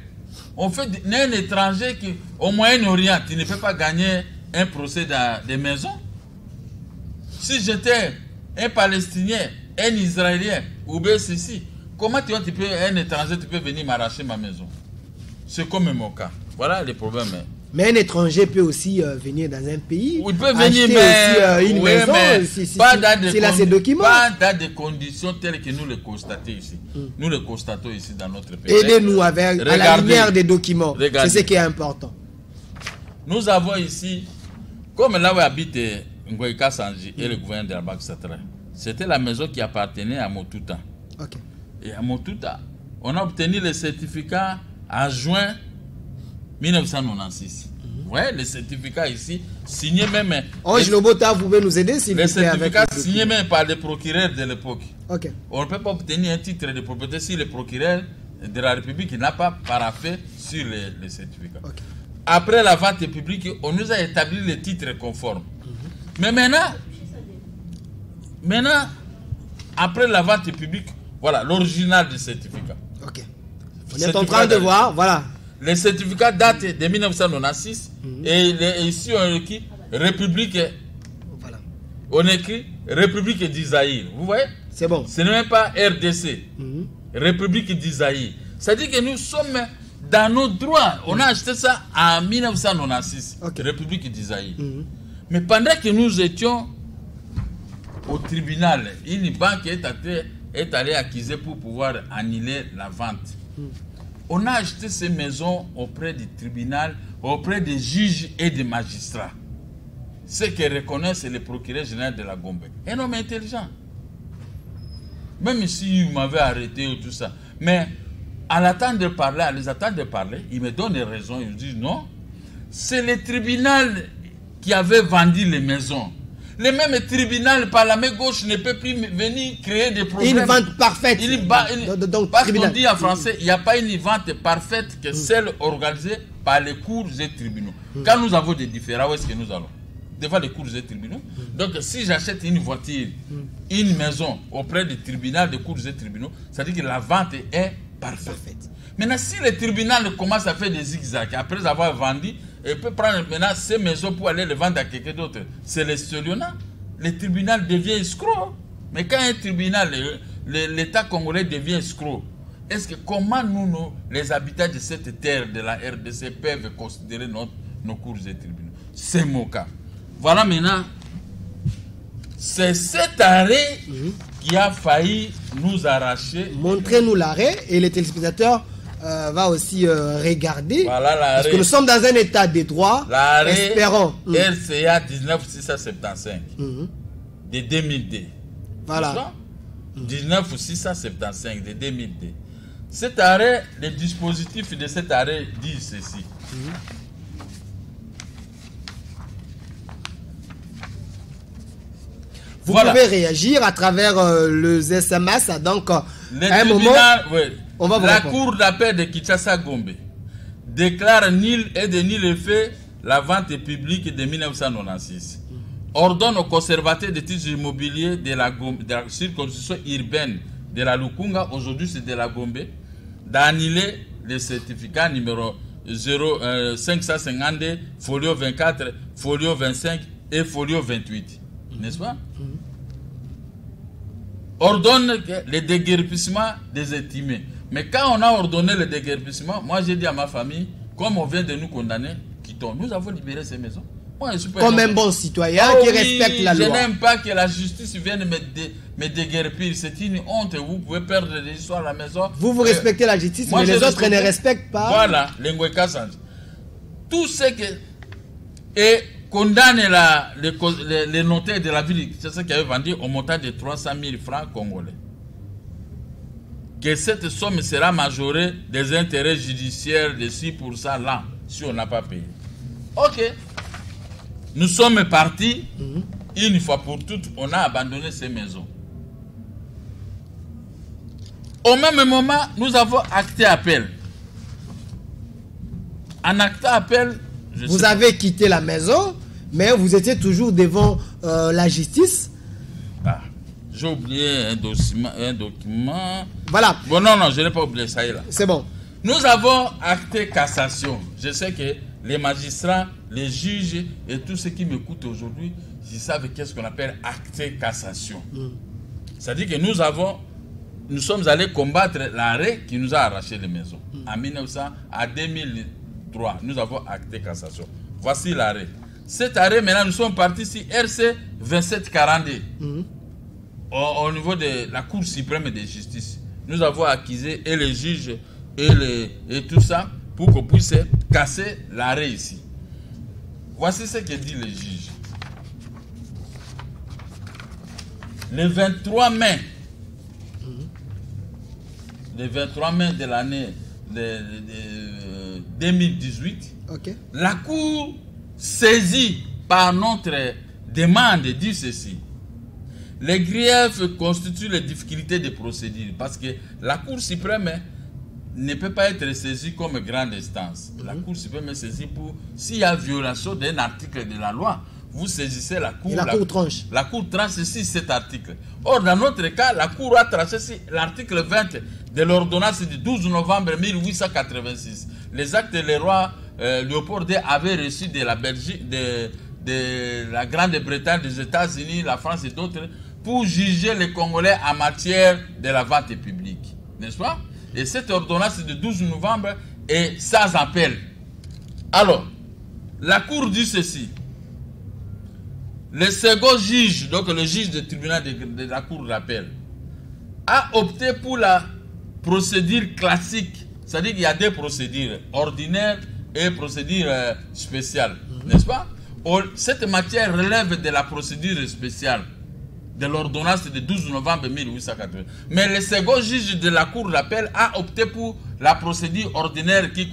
On fait un étranger qui, au Moyen-Orient, tu ne peux pas gagner un procès dans des maisons. Si j'étais un Palestinien, un Israélien, ou bien ceci, comment un étranger, tu peux venir m'arracher ma maison? C'est comme mon cas. Voilà les problèmes. Mais un étranger peut aussi venir dans un pays. Il peut venir, mais aussi, une maison s'il a ses documents. Pas dans des conditions telles que nous les constatons ici. Nous les constatons ici dans notre pays. Aidez-nous à la lumière des documents. C'est ce qui est important. Nous avons ici, comme là où habite Ngoïka Sanji et le gouverneur de la Banque centrale, c'était la maison qui appartenait à Motuta. Okay. Et à Motuta, on a obtenu le certificat en juin 1996. Vous voyez, le certificat ici, signé même. Ange Lobota, vous pouvez nous aider s'il vous plaît avec le certificat signé même par le procureur de l'époque. Okay. On ne peut pas obtenir un titre de propriété si le procureur de la République n'a pas paraphé sur le certificat. Okay. Après la vente publique, on nous a établi le titre conforme. Mais maintenant, après la vente publique, voilà l'original du certificat. Ok. On est en train de voir, voilà. Le certificat date de 1996 et ici on écrit République. Voilà. On écrit République d'Isaïe. Vous voyez? C'est bon. Ce n'est même pas RDC. République d'Isaïe. C'est-à-dire que nous sommes dans nos droits. On a acheté ça en 1996. Okay. République d'Isaïe. Mais pendant que nous étions au tribunal, une banque est allée acquiser pour pouvoir annuler la vente. On a acheté ces maisons auprès du tribunal, auprès des juges et des magistrats. Ce que reconnaissent le procureur général de la Gombe. Un homme intelligent. Même si il m'avait arrêté ou tout ça. Mais à l'attendre de parler, à les attendre de parler, il me donne raison. Il me dit non, c'est le tribunal qui avait vendu les maisons. Le même tribunal par la main gauche ne peut plus venir créer des problèmes. Une vente parfaite. Parce qu'on dit en français, il n'y a pas une vente parfaite que celle organisée par les cours et tribunaux. Quand nous avons des différends, où est-ce que nous allons? Devant les cours et tribunaux. Donc si j'achète une voiture, une maison auprès du tribunal, des cours et tribunaux, ça veut dire que la vente est parfaite. Maintenant, si le tribunal commence à faire des zigzags, après avoir vendu, il peut prendre maintenant ces maisons pour aller les vendre à quelqu'un d'autre. C'est l'estorillonnat. Le tribunal devient escroc. Mais quand un tribunal, l'État congolais devient escroc, est-ce que comment nous, les habitants de cette terre de la RDC, peuvent considérer nos cours et tribunaux? C'est mon cas. Voilà maintenant. C'est cet arrêt qui a failli nous arracher. Montrez-nous l'arrêt et les téléspectateurs va aussi regarder. Voilà parce que nous sommes dans un état de droit. L'arrêt espérons. RCA 19675 de 2002. Voilà. 19675 de 2002. Cet arrêt, le dispositif de cet arrêt dit ceci. Vous pouvez réagir à travers le SMS. Donc, à un moment, on va vous la répondre. Cour d'appel de Kinshasa-Gombe déclare nul et de nul effet la vente publique de 1996. Ordonne au conservateur des titres immobiliers de la circonscription urbaine de la Lukunga, aujourd'hui c'est de la Gombe, d'annuler le certificat numéro 552, folio 24, folio 25 et folio 28. N'est-ce pas? Ordonne le déguerpissement des estimés. Mais quand on a ordonné le déguerpissement, moi j'ai dit à ma famille, comme on vient de nous condamner, quittons. Nous avons libéré ces maisons. Moi, comme un bon citoyen qui respecte la loi. Je n'aime pas que la justice vienne me déguerpir. C'est une honte. Vous pouvez perdre des histoires à la maison. Vous respectez la justice, mais les autres ne respectent pas. Voilà, l'Engweka Sanji. Tout ce que... Et condamne les notaires de la ville, c'est ce qui avait vendu au montant de 300 000 francs congolais. Que cette somme sera majorée des intérêts judiciaires de 6% là, si on n'a pas payé. Ok. Nous sommes partis, une fois pour toutes, on a abandonné ces maisons. Au même moment, nous avons acté appel. En acté appel, vous avez quitté la maison, mais vous étiez toujours devant la justice. Ah, j'ai oublié un document. Voilà. Bon, non, je n'ai pas oublié, ça y est là. C'est bon. Nous avons acté cassation. Je sais que les magistrats, les juges et tous ceux qui m'écoutent aujourd'hui, ils savent qu'est-ce qu'on appelle acté cassation. C'est-à-dire que nous sommes allés combattre l'arrêt qui nous a arraché les maisons. En 2000, 3. Nous avons acté cassation. Voici l'arrêt. Cet arrêt, maintenant, nous sommes partis sur RC 2742. Au niveau de la Cour suprême de justice. Nous avons accusé et les juges et tout ça pour qu'on puisse casser l'arrêt ici. Voici ce que dit le juge. Le 23 mai, de l'année de 2018, la Cour saisie par notre demande dit ceci. Les griefs constituent les difficultés de procédure parce que la Cour suprême ne peut pas être saisie comme grande instance. La Cour suprême est saisie pour, s'il y a violation d'un article de la loi, vous saisissez la Cour. Et la Cour tranche. La Cour tranche sur cet article. Or, dans notre cas, la Cour a tranché sur l'article 20 de l'ordonnance du 12 novembre 1886. Les actes de le roi Léopold II avait reçu de la Belgique, de la Grande-Bretagne, des États-Unis, la France et d'autres, pour juger les Congolais en matière de la vente publique. N'est-ce pas? Et cette ordonnance du 12 novembre est sans appel. Alors, la Cour dit ceci. Le second juge, donc le juge du tribunal de la Cour d'appel, a opté pour la procédure classique. C'est-à-dire qu'il y a deux procédures, ordinaires et procédure spéciale. N'est-ce pas? Cette matière relève de la procédure spéciale de l'ordonnance du 12 novembre 1880. Mais le second juge de la Cour d'appel a opté pour la procédure ordinaire qui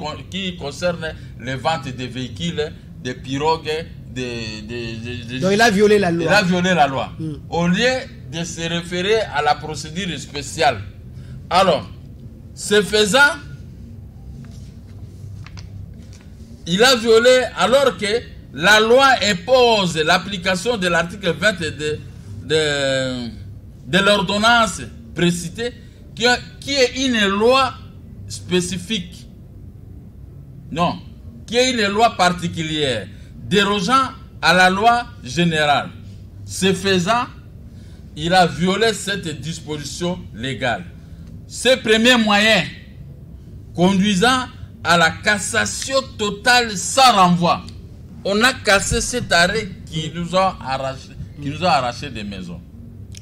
concerne les ventes de véhicules, de pirogues, donc il a violé la loi. Il a violé la loi. Au lieu de se référer à la procédure spéciale. Alors, ce faisant, il a violé alors que la loi impose l'application de l'article 20 de l'ordonnance précitée, qui est une loi spécifique. Non, qui est une loi particulière, dérogeant à la loi générale. Ce faisant, il a violé cette disposition légale. Ce premier moyen conduisant à la cassation totale sans renvoi. On a cassé cet arrêt qui nous a arraché des maisons.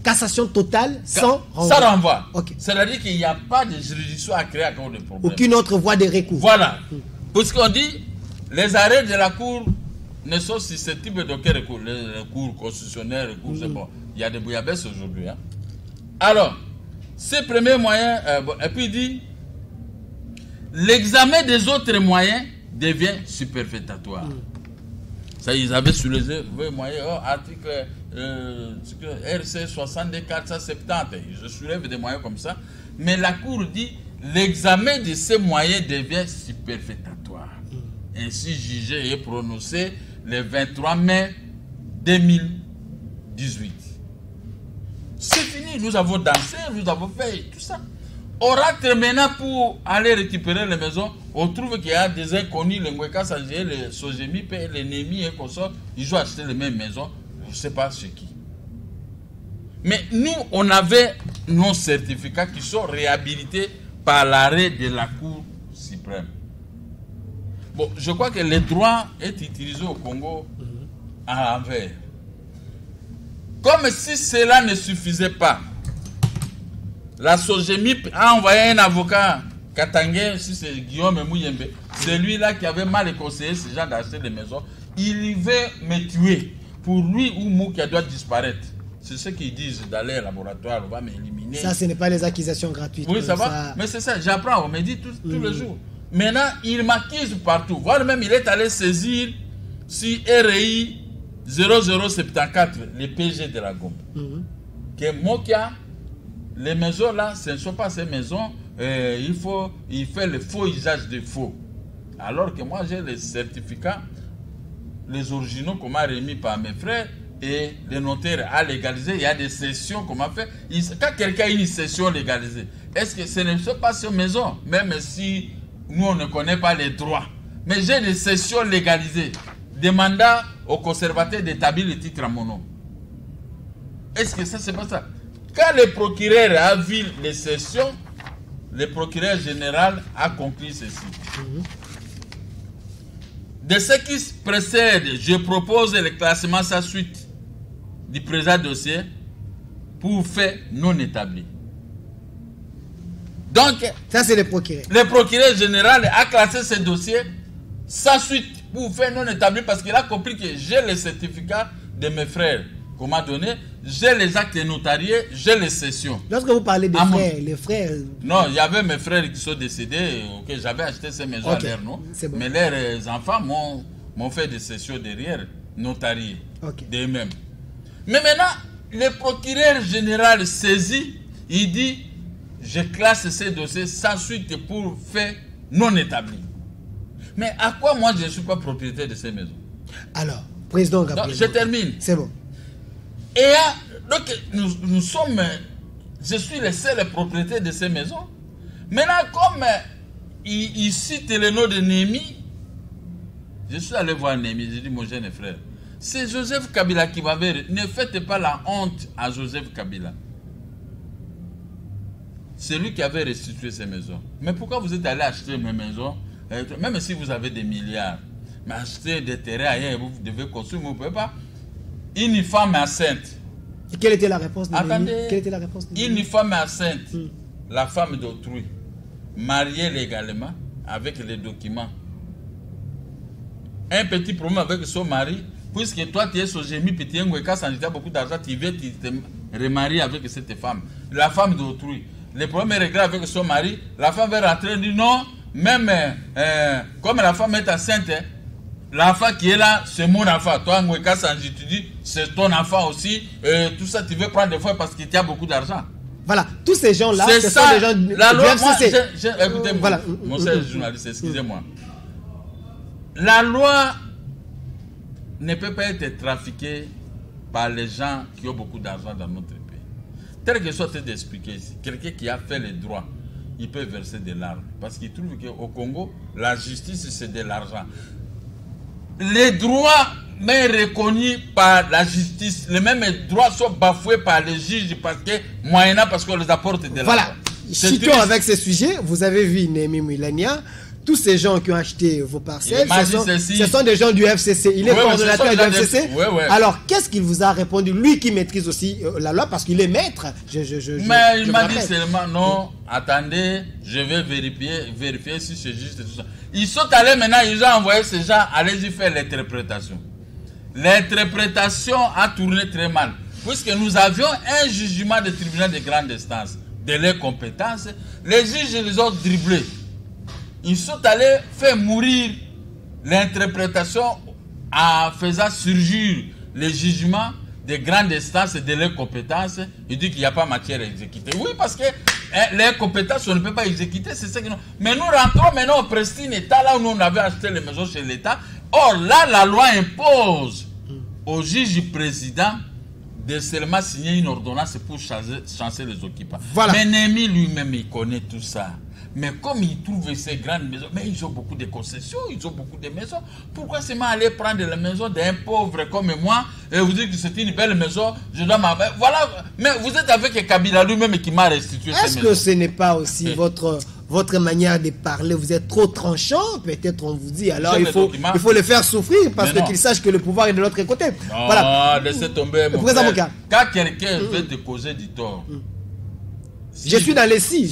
Cassation totale sans renvoi. Sans renvoi. Okay. C'est-à-dire qu'il n'y a pas de juridiction à créer à cause des problèmes. Aucune autre voie de recours. Voilà. Puisqu'on dit, les arrêts de la Cour ne sont susceptibles d'aucun recours. Les recours constitutionnels, recours, c'est bon. Il y a des bouillabaisse aujourd'hui. Hein. Alors, ces premiers moyens, et puis il dit, l'examen des autres moyens devient superfétatoire. Ça, ils avaient soulevé le moyen, article RC 62470. Je soulève des moyens comme ça. Mais la Cour dit, l'examen de ces moyens devient superfétatoire. Ainsi jugé et prononcé le 23 mai 2018. C'est fini, nous avons dansé, nous avons fait tout ça. On rentre maintenant pour aller récupérer les maisons. On trouve qu'il y a des inconnus, les Ngweka Sanjé, les Sojemi, les Nemi et comme ça. Ils ont acheté les mêmes maisons. Je ne sais pas chez qui. Mais nous, on avait nos certificats qui sont réhabilités par l'arrêt de la Cour suprême. Bon, je crois que le droit est utilisé au Congo à l'envers. Comme si cela ne suffisait pas, la Sojemip a envoyé un avocat Katangé, si c'est Guillaume Mouyembe, celui-là qui avait mal conseillé ces gens d'acheter des maisons, il veut me tuer. Pour lui ou Moukia doit disparaître. C'est ce qu'ils disent dans les laboratoires, on va m'éliminer. Ça, ce n'est pas les accusations gratuites. Oui, ça va. Mais c'est ça, j'apprends, on me dit tous les jours. Maintenant, il m'accuse partout. Voire même, il est allé saisir si RI 0074, les PG de la Gombe. Que Mokia, les maisons là, ce ne sont pas ces maisons, il fait le faux usage de faux. Alors que moi, j'ai les certificats, les originaux qu'on m'a remis par mes frères, et le notaire a légalisé. Il y a des sessions qu'on m'a fait. Quand quelqu'un a une session légalisée, est-ce que ce ne sont pas ces maisons, même si nous, on ne connaît pas les droits. Mais j'ai des sessions légalisées, demandant au conservateur d'établir le titre à mon nom. Est-ce que ça, c'est pas ça? Quand le procureur a vu les sessions, le procureur général a conclu ceci. De ce qui précède, je propose le classement sans suite du présent dossier pour fait non établi. Donc, ça c'est le procureur. Le procureur général a classé ce dossier sans suite pour faire non établi parce qu'il a compris que j'ai les certificats de mes frères qu'on m'a donné, j'ai les actes notariés, j'ai les sessions. Lorsque vous parlez des frères, les frères... Non, il y avait mes frères qui sont décédés, okay, j'avais acheté ces maisons à leur nom, bon. Mais leurs enfants m'ont fait des sessions derrière, notariées, d'eux-mêmes. Mais maintenant, le procureur général saisit, il dit, je classe ces dossiers sans suite pour fait non établi. Mais à quoi moi je ne suis pas propriétaire de ces maisons? Alors, président Gabriel. Je termine. C'est bon. Et donc nous sommes, je suis le seul propriétaire de ces maisons. Maintenant, comme il cite le nom de Némi, je suis allé voir Némi, j'ai dit mon jeune frère, c'est Joseph Kabila qui m'avait... Ne faites pas la honte à Joseph Kabila. C'est lui qui avait restitué ces maisons. Mais pourquoi vous êtes allé acheter mes maisons? Même si vous avez des milliards, mais acheter des terrains ailleurs, vous devez construire, vous ne pouvez pas. Une femme enceinte. Et quelle était la réponse de Attendez, quelle était la réponse de une femme enceinte, la femme d'autrui, mariée légalement, avec les documents. Un petit problème avec son mari, puisque toi tu es sogémi, puis tu as beaucoup d'argent, tu veux te remarier avec cette femme. La femme d'autrui. Le problème est réglé avec son mari, la femme va rentrer et dire non, même comme la femme est enceinte, l'enfant qui est là, c'est mon enfant. Toi, tu dis, c'est ton enfant aussi. Tout ça, tu veux prendre des fois parce qu'il y a beaucoup d'argent. Voilà, tous ces gens-là, ce sont des gens... La loi, écoutez, voilà. Mon cher journaliste, excusez-moi. La loi ne peut pas être trafiquée par les gens qui ont beaucoup d'argent dans notre pays. Tel que soit d'expliquer ici, quelqu'un qui a fait les droits, il peut verser de l'argent. Parce qu'il trouve qu'au Congo, la justice, c'est de l'argent. Les droits, mais reconnus par la justice, les mêmes droits sont bafoués par les juges parce que, moyennant, parce qu'on les apporte de l'argent. Voilà. Citons avec ce sujet, vous avez vu Némi Milania, tous ces gens qui ont acheté vos parcelles, ce sont des gens du FCC. Il est coordonnateur du FCC. Alors, qu'est-ce qu'il vous a répondu? Lui qui maîtrise aussi la loi, parce qu'il est maître. Mais il m'a dit seulement, non, attendez, je vais vérifier si c'est juste tout ça. Ils sont allés maintenant, ils ont envoyé ces gens, allez-y faire l'interprétation. L'interprétation a tourné très mal, puisque nous avions un jugement de tribunal de grande instance de leurs compétences. Les juges les ont dribblés. Ils sont allés faire mourir l'interprétation en faisant surgir les jugements de grandes instances et de leurs compétences. Ils disent qu'il n'y a pas matière à exécuter. Oui, parce que les compétences, on ne peut pas exécuter, c'est ça que nous... Mais nous rentrons maintenant au Prestine État, là où nous on avait acheté les maisons chez l'État. Or, là, la loi impose au juge président de seulement signer une ordonnance pour changer les occupants. Voilà. Mais Némi lui-même, il connaît tout ça. Mais comme ils trouvent ces grandes maisons, mais ils ont beaucoup de concessions, ils ont beaucoup de maisons. Pourquoi seulement aller prendre la maison d'un pauvre comme moi et vous dites que c'est une belle maison, je dois m'avoir. Voilà, mais vous êtes avec Kabila lui-même qui m'a restitué ces maisons. Est-ce que ce n'est pas aussi votre manière de parler? Vous êtes trop tranchant, peut-être on vous dit, alors il faut le faire souffrir parce qu'il sache que le pouvoir est de l'autre côté. Non, voilà. Laissez tomber mon frère. Quand quelqu'un veut te causer du tort, je suis dans les scies.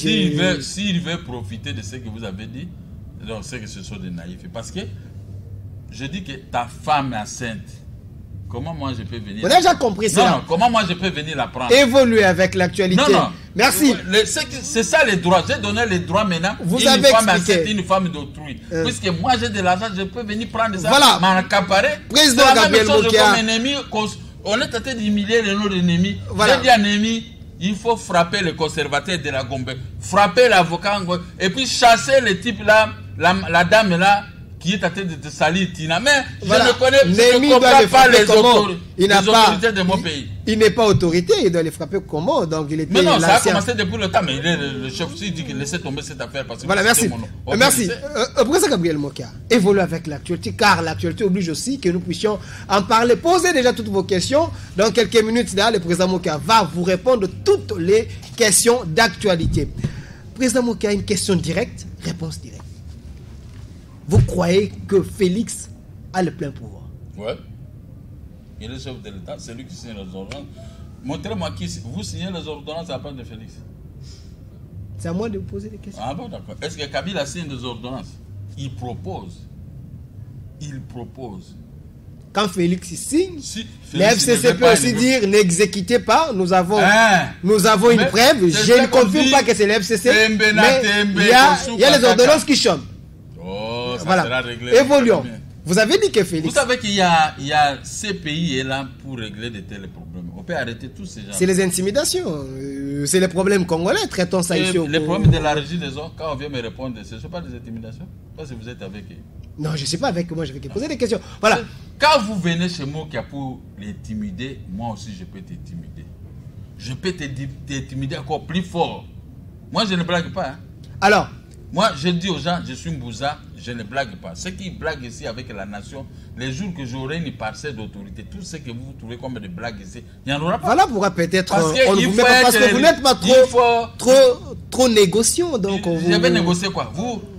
S'il veut profiter de ce que vous avez dit, c'est que ce sont des naïfs. Parce que je dis que ta femme est enceinte. Comment moi je peux venir... Vous avez déjà compris ça? Non, comment moi je peux venir la prendre? Évoluer avec l'actualité. Non. Merci. C'est ça les droits. J'ai donné les droits maintenant. Vous avez femme expliqué. Enceinte, une femme d'autrui. Puisque moi j'ai de l'argent, je peux venir prendre ça. Voilà. M'accaparer. Président Gabriel Mokia. On est tenté d'humilier le nom de Némi. Voilà. J'ai dit à Némi, il faut frapper le conservateur de la Gombe, frapper l'avocat, et puis chasser le type là, la dame là, qui est en train de te salir, Tina. Mais voilà. Je ne comprends pas les autorités de mon pays. Il n'est pas autorité, il doit les frapper comment? Donc il était. Mais non, ça a commencé depuis le temps, mais le chef aussi dit qu'il laissait tomber cette affaire parce que. Voilà, merci. Merci. Professeur Gabriel Mokia, évolue avec l'actualité, car l'actualité oblige aussi que nous puissions en parler. Posez déjà toutes vos questions. Dans quelques minutes, là, le président Mokia va vous répondre toutes les questions d'actualité. Président Mokia, une question directe, réponse directe. Vous croyez que Félix a le plein pouvoir. Ouais. Il est chef de l'État, c'est lui qui signe les ordonnances. Montrez-moi qui vous signez les ordonnances à la place de Félix. C'est à moi de vous poser des questions. Ah bon, d'accord. Est-ce que Kabila signe des ordonnances? Il propose. Il propose. Quand Félix signe, Si le Félix FCC peut aussi dire n'exécutez pas. Nous avons une Mais preuve. c'est Je ça ne qu'on confirme dit. pas que c'est le FCC. Tembe na Mais tembe, il y a les Kosuka ordonnances Kaka. qui chôment. Oh, ça Voilà. sera réglé. Évoluons. Vous avez dit que Vous Félix, savez qu'il y a ces pays est là pour régler de tels problèmes. On peut arrêter tous ces gens. c'est les intimidations. C'est les problèmes congolais. Traitons ça ici au Les Congo. problèmes de la régie des eaux, quand on vient me répondre, ce ne sont pas des intimidations. Parce que vous êtes avec eux. Non, je ne sais pas avec moi. Je vais te poser des questions. Voilà. Quand vous venez chez moi pour l'intimider, moi aussi je peux t'intimider. Je peux t'intimider encore plus fort. Moi je ne blague pas. Hein. Alors, Moi je dis aux gens, je suis Mbouza, je ne blague pas. Ceux qui blaguent ici avec la nation, les jours que j'aurai une parcelle d'autorité, tout ce que vous trouvez comme des blagues ici, il n'y en aura pas. voilà pourquoi peut-être Parce que on ne il vous faut met pas parce être- que vous n'êtes pas il faut- trop négociant. Donc on Je vous... vais négocier quoi?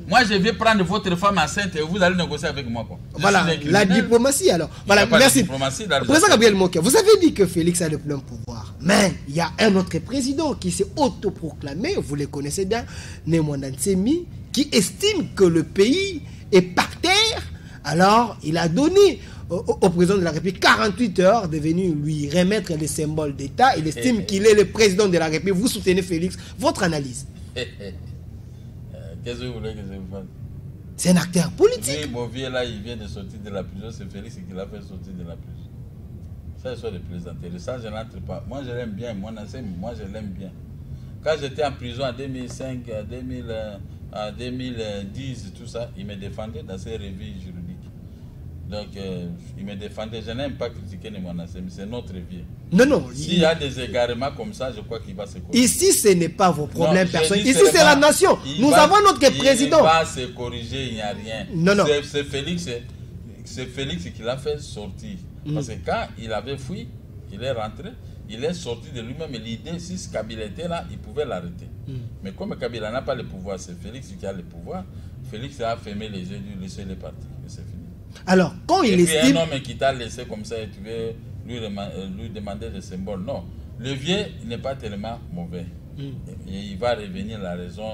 Moi je vais prendre votre femme enceinte et vous allez négocier avec moi quoi. Je Voilà, suis un la criminel. diplomatie alors. Il Voilà, n'y a pas de merci. diplomatie dans les Président affaires. Gabriel Mokia, vous avez dit que Félix a le plein pouvoir. Mais il y a un autre président qui s'est autoproclamé, vous le connaissez bien, Némanda Ntsemi, qui estime que le pays est par terre. Alors, il a donné au président de la République 48 heures de venir lui remettre les symboles d'État. Il estime qu'il est le président de la République. Vous soutenez Félix. Votre analyse? Qu'est-ce que vous voulez que je vous fasse? C'est un acteur politique. Oui, mon vieux là, il vient de sortir de la prison, c'est Félix qui l'a fait sortir de la prison. Ça, je suis de plaisanter. Ça, je n'entre pas. Moi, je l'aime bien. Moi, je l'aime bien. Quand j'étais en prison en 2005, en 2010, tout ça, il me défendait dans ses revues juridiques. Donc, il me défendait. Je n'aime pas critiquer Némanda Ntsemi, c'est notre vieux. Non, non. S'il y a des égarements comme ça, je crois qu'il va se corriger. Ici, ce n'est pas vos problèmes Non, personnels. j'ai dit Ici, c'est la seulement, nation. il Nous va- avons notre président. Il va se corriger, il n'y a rien. Non, non. C'est Félix qui l'a fait sortir. Parce que quand il avait fui, il est rentré, il est sorti de lui-même. L'idée, si Kabila était là, il pouvait l'arrêter. Mais comme Kabila n'a pas le pouvoir, c'est Félix qui a le pouvoir. Félix a fermé les yeux, lui laisser les partis. Et c'est fini. Alors, quand Et il puis estime... un homme qui t'a laissé comme ça et tu veux lui demander des symboles. Non. Le vieux n'est pas tellement mauvais. Et il va revenir la raison.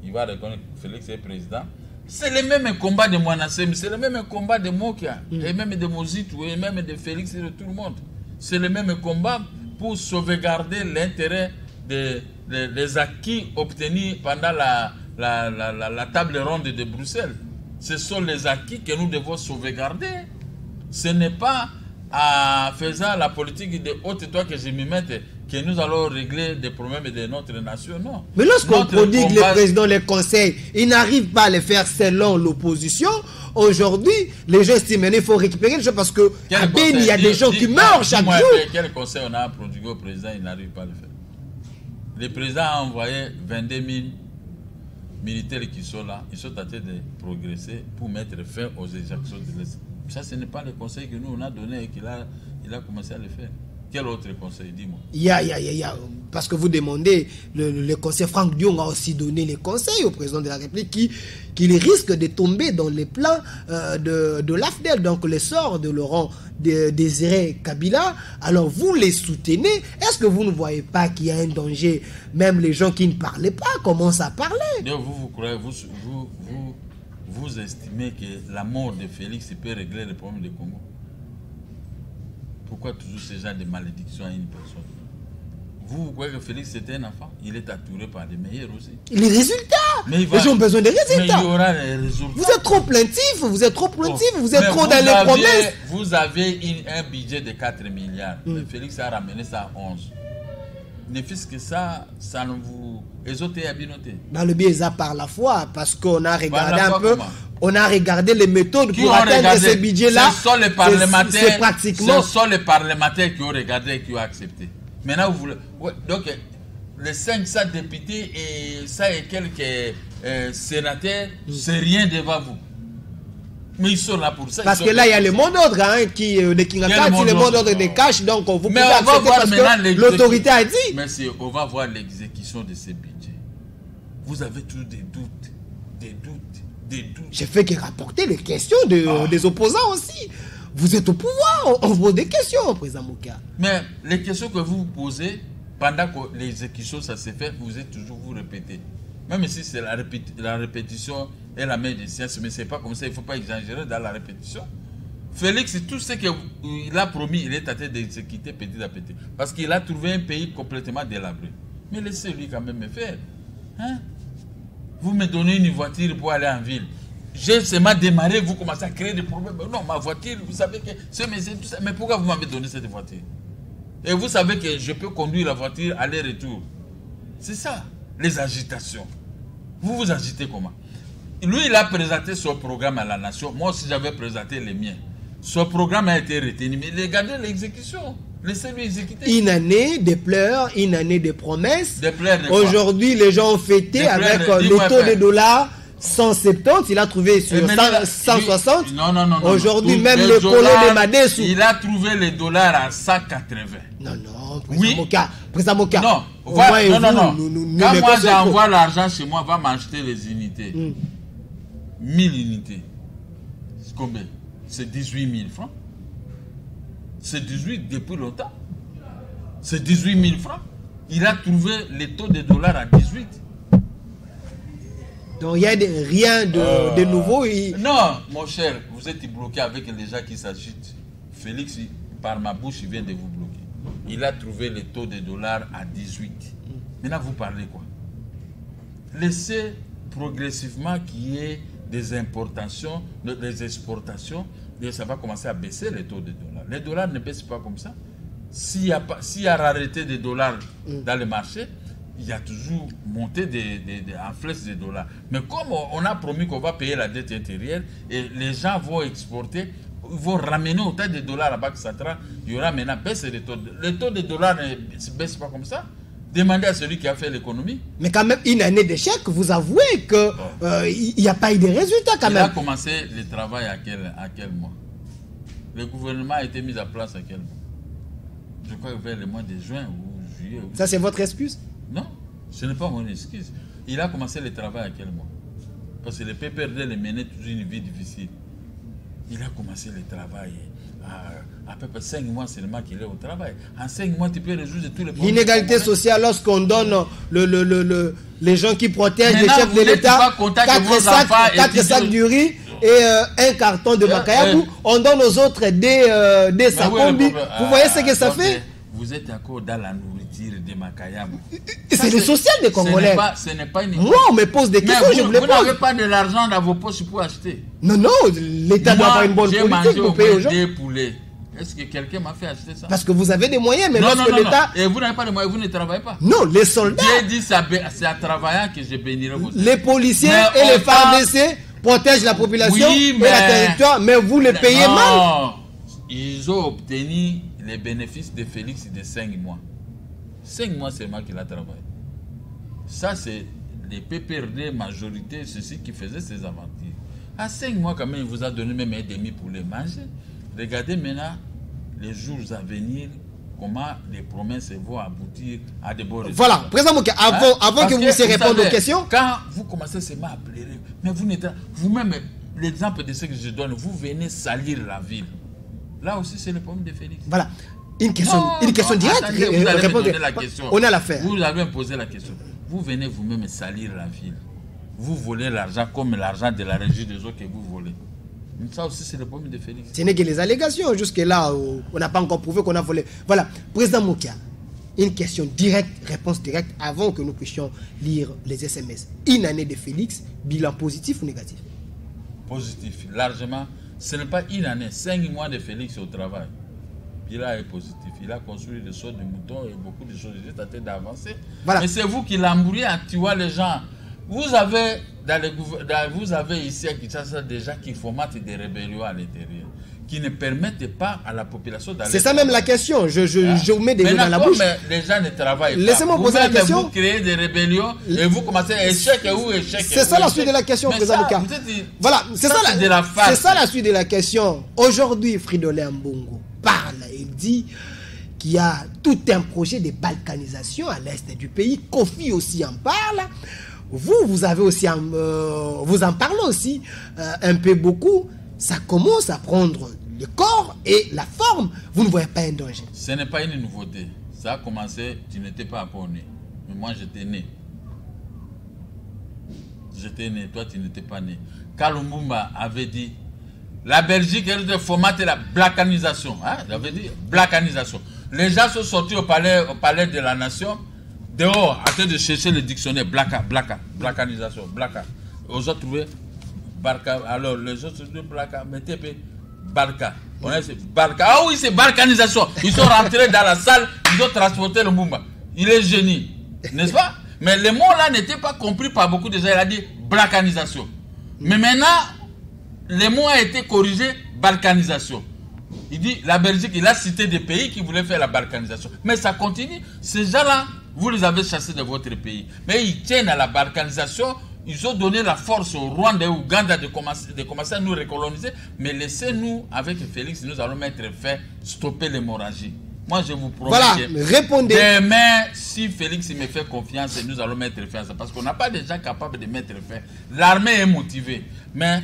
Il va reconnaître que Félix est président. C'est le même combat de Mwanassem, c'est le même combat de Mokia, et même de Mozitu, et même de Félix et de tout le monde. C'est le même combat pour sauvegarder l'intérêt des acquis obtenus pendant la table ronde de Bruxelles. Ce sont les acquis que nous devons sauvegarder. Ce n'est pas en faisant la politique de haute toi que je m'y mette que nous allons régler des problèmes de notre nation, non. Mais lorsqu'on Notre prodigue combat- les présidents, les conseils, ils n'arrivent pas à les faire selon l'opposition. Aujourd'hui, les gens estiment qu'il faut récupérer les gens parce que à Quel Beni, il y a conseil? des gens qui meurent chaque Dis-moi, jour. quel conseil on a prodigué au président, il n'arrive pas à le faire. Le président a envoyé 22 000 militaires qui sont là. Ils sont en train de progresser pour mettre fin aux exactions de l'Est. Ça, ce n'est pas le conseil que nous on a donné et qu'il a commencé à le faire. Quel autre conseil, dis-moi? Il y a, parce que vous demandez, le conseil Franck Dion a aussi donné les conseils au président de la République qu'il risque de tomber dans les plans de l'AFDEL, donc le sort de Laurent Désiré Kabila. Alors vous les soutenez. Est-ce que vous ne voyez pas qu'il y a un danger? Même les gens qui ne parlaient pas commencent à parler. Donc vous croyez, vous estimez que la mort de Félix peut régler le problème du Congo? Pourquoi toujours ce genre de malédiction à une personne? Vous croyez que Félix était un enfant? Il est entouré par les meilleurs aussi. Les résultats, Mais les gens ont besoin de Mais il y résultats. aura les résultats. Vous êtes trop plaintif, vous êtes trop Mais trop dans les promesses. Vous avez un budget de 4 milliards. Mais Félix a ramené ça à 11. Ne fût-ce que ça ne vous... Les autres ont bien noté. Dans le biais par la foi, parce qu'on a regardé Par la foi, un peu, comment? On a regardé les méthodes Qui pour ont atteindre regardé? ce budget-là. Ce sont les parlementaires. C'est pratiquement... Ce sont les parlementaires qui ont regardé et qui ont accepté. Maintenant, vous voulez... Ouais, donc, les 500 députés et ça et quelques sénateurs, c'est rien devant vous. Mais ils sont là pour ça. Parce que là, il y a le mot d'ordre de Kingakati, le mot d'ordre des cash, donc vous pouvez Mais on va accepter voir parce maintenant que l'autorité a dit. Merci, on va voir l'exécution de ces budgets. Vous avez tous des doutes, des doutes. Je fais que rapporter les questions des opposants aussi. Vous êtes au pouvoir, on vous pose des questions, président Mouka. Mais les questions que vous posez, pendant que l'exécution, ça se fait, vous êtes toujours vous répétez. Même si c'est la répétition est la mère des sciences, mais c'est pas comme ça, il ne faut pas exagérer dans la répétition. Félix, tout ce qu'il a promis, il est en train d'exécuter petit à petit. Parce qu'il a trouvé un pays complètement délabré. Mais laissez-lui quand même me faire. Hein? Vous me donnez une voiture pour aller en ville. J'ai seulement démarré, vous commencez à créer des problèmes. Non, ma voiture, vous savez que c'est tout ça. Mais pourquoi vous m'avez donné cette voiture? Et vous savez que je peux conduire la voiture aller-retour. C'est ça, les agitations. Vous vous agitez comment? Lui, il a présenté son programme à la nation. Moi aussi, j'avais présenté les miens. Son programme a été retenu. Mais regardez l'exécution. Laissez-lui exécuter. Une année de pleurs, une année de promesses. De pleurs de aujourd'hui, les gens ont fêté avec le taux de dollars 170. Il a trouvé sur 160. Non. Aujourd'hui, même le polo de Madessou. Il a trouvé les dollars à 180. Non, président Moka. Non. Non. Quand moi j'envoie l'argent chez moi, va m'acheter les unités. 1000 unités. C'est combien? C'est 18 000 francs. C'est 18 depuis longtemps. C'est 18 000 francs. Il a trouvé les taux de dollars à 18. Donc il n'y a rien de nouveau. Non, mon cher, vous êtes bloqué avec les gens qui s'agitent. Félix, par ma bouche, il vient de vous bloquer. Il a trouvé les taux de dollars à 18. Maintenant, vous parlez quoi? Laissez progressivement qu'il y ait des importations, des exportations, et ça va commencer à baisser les taux de dollars. Les dollars ne baissent pas comme ça. S'il y a rareté des dollars dans le marché, il y a toujours montée en flèche des dollars. Mais comme on a promis qu'on va payer la dette intérieure et les gens vont exporter, ils vont ramener autant de dollars à la Banque centrale, il y aura maintenant baisse des taux. Les taux de dollars ne se baissent pas comme ça. Demandez à celui qui a fait l'économie. Mais quand même, une année d'échec, vous avouez qu'il n'y a pas eu de résultats quand même. Il a commencé le travail à quel mois? Le gouvernement a été mis en place à quel mois? Je crois vers le mois de juin ou juillet. Ça, c'est votre excuse? Non, ce n'est pas mon excuse. Il a commencé le travail à quel mois? Parce que le PPRD le menait toujours une vie difficile. Il a commencé le travail à peu près 5 mois seulement qu'il est au travail. En 5 mois, tu peux résoudre tous les problèmes. L'inégalité sociale, lorsqu'on donne les gens qui protègent les chefs de l'État 4 sacs du riz et un carton de Makayabou, on donne aux autres des sakombi. Vous voyez ce que ça fait? Vous êtes encore dans la nourriture de Makayabou. C'est le social des Congolais. Ce n'est pas une... Moi, on me pose des questions, je vous les pose. Vous n'avez pas de l'argent dans vos poches pour acheter. Non, l'État doit avoir une bonne politique pour payer aux gens. J'ai mangé au moins 2 poulets. Est-ce que quelqu'un m'a fait acheter ça? Parce que vous avez des moyens, mais non, lorsque l'État... Et vous n'avez pas de moyens, vous ne travaillez pas. Non, les soldats... J'ai dit c'est en travaillant que je bénirai vos... Les policiers et les FARDC protègent la population et le territoire, mais vous les payez mal. Non, ils ont obtenu les bénéfices de Félix de 5 mois. 5 mois seulement qu'il a travaillé. Ça, c'est les PPRD majorité, ceux qui faisaient ces aventures. À 5 mois, quand même, il vous a donné même un demi pour les manger. Regardez maintenant les jours à venir, comment les promesses vont aboutir à des bons résultats. Voilà, président Mouka, avant que vous puissiez répondre aux questions. Quand vous commencez seulement à pleurer, mais vous n'êtes vous-même, l'exemple de ce que je donne, vous venez salir la ville. Là aussi, c'est le problème de Félix. Voilà. Une question directe. Attendez, vous allez me donner la question. On a l'affaire. Vous avez posé la question. Vous venez vous-même salir la ville. Vous volez l'argent comme l'argent de la régie des eaux que vous volez. Ça aussi, c'est le problème de Félix. Ce n'est que les allégations. Jusque-là, on n'a pas encore prouvé qu'on a volé. Voilà. Président Mouka, une question directe, réponse directe, avant que nous puissions lire les SMS. Une année de Félix, bilan positif ou négatif? Positif, largement. Ce n'est pas une année, 5 mois de Félix au travail. Bilan est positif. Il a construit des sauts de moutons et beaucoup de choses. Il est en train d'avancer. Voilà. Mais c'est vous qui l'embrouillez en tuant les gens. Vous avez ici à Kinshasa des gens qui fomentent des rébellions à l'intérieur, qui ne permettent pas à la population d'aller... C'est ça même la question. Je vous mets des mots dans la bouche. Mais les gens ne travaillent pas. Laissez-moi poser la question. Vous créez des rébellions et vous commencez à échec ou échec. C'est ça la suite de la question, président Mouka. Voilà, c'est ça la suite de la question. Aujourd'hui, Fridolin Mbongo parle, il dit qu'il y a tout un projet de balkanisation à l'est du pays. Kofi aussi en parle. vous avez aussi, vous en parlez aussi un peu beaucoup. Ça commence à prendre le corps et la forme. Vous ne voyez pas un danger? Ce n'est pas une nouveauté. Ça a commencé, tu n'étais pas encore né. Mais moi, j'étais né. J'étais né, toi, tu n'étais pas né. Karl Lumumba avait dit, la Belgique est de formater la blackanisation. Hein? Il avait dit blackanisation. Les gens sont sortis au palais de la nation, dehors, en train de chercher le dictionnaire, blackanisation, blacka. Ils ont trouvé Barca. Alors, les autres se disent blacka, mettez Barca. On a Barca. Ah oui, c'est balkanisation. Ils sont rentrés dans la salle, ils ont transporté le Lumumba. Il est génie, n'est-ce pas? Mais le mot là n'était pas compris par beaucoup de gens. Il a dit blackanisation. Mais maintenant, le mot a été corrigé, balkanisation. Il dit, la Belgique, il a cité des pays qui voulaient faire la balkanisation. Mais ça continue. Ces gens-là, vous les avez chassés de votre pays. Mais ils tiennent à la balkanisation. Ils ont donné la force au Rwanda et au Ouganda de commencer à nous recoloniser. Mais laissez-nous, avec Félix, nous allons mettre fin, stopper l'hémorragie. Moi, je vous promets que répondez. Demain, si Félix me fait confiance, nous allons mettre fin à ça. Parce qu'on n'a pas de gens capables de mettre fin. L'armée est motivée. Mais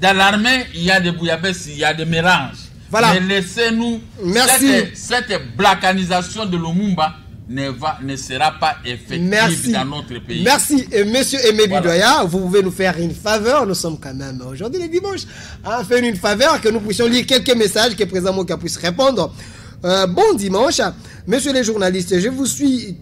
dans l'armée, il y a des bouillabaisse, il y a des mélanges. Voilà. Mais laissez-nous. Cette blackanisation de Lumumba ne sera pas effective dans notre pays. Merci. Et monsieur Aimé Bidoya, vous pouvez nous faire une faveur. Nous sommes quand même aujourd'hui les dimanches. Faire une faveur que nous puissions lire quelques messages que le président Mokia puisse répondre. Bon dimanche, monsieur les journalistes, je vous suis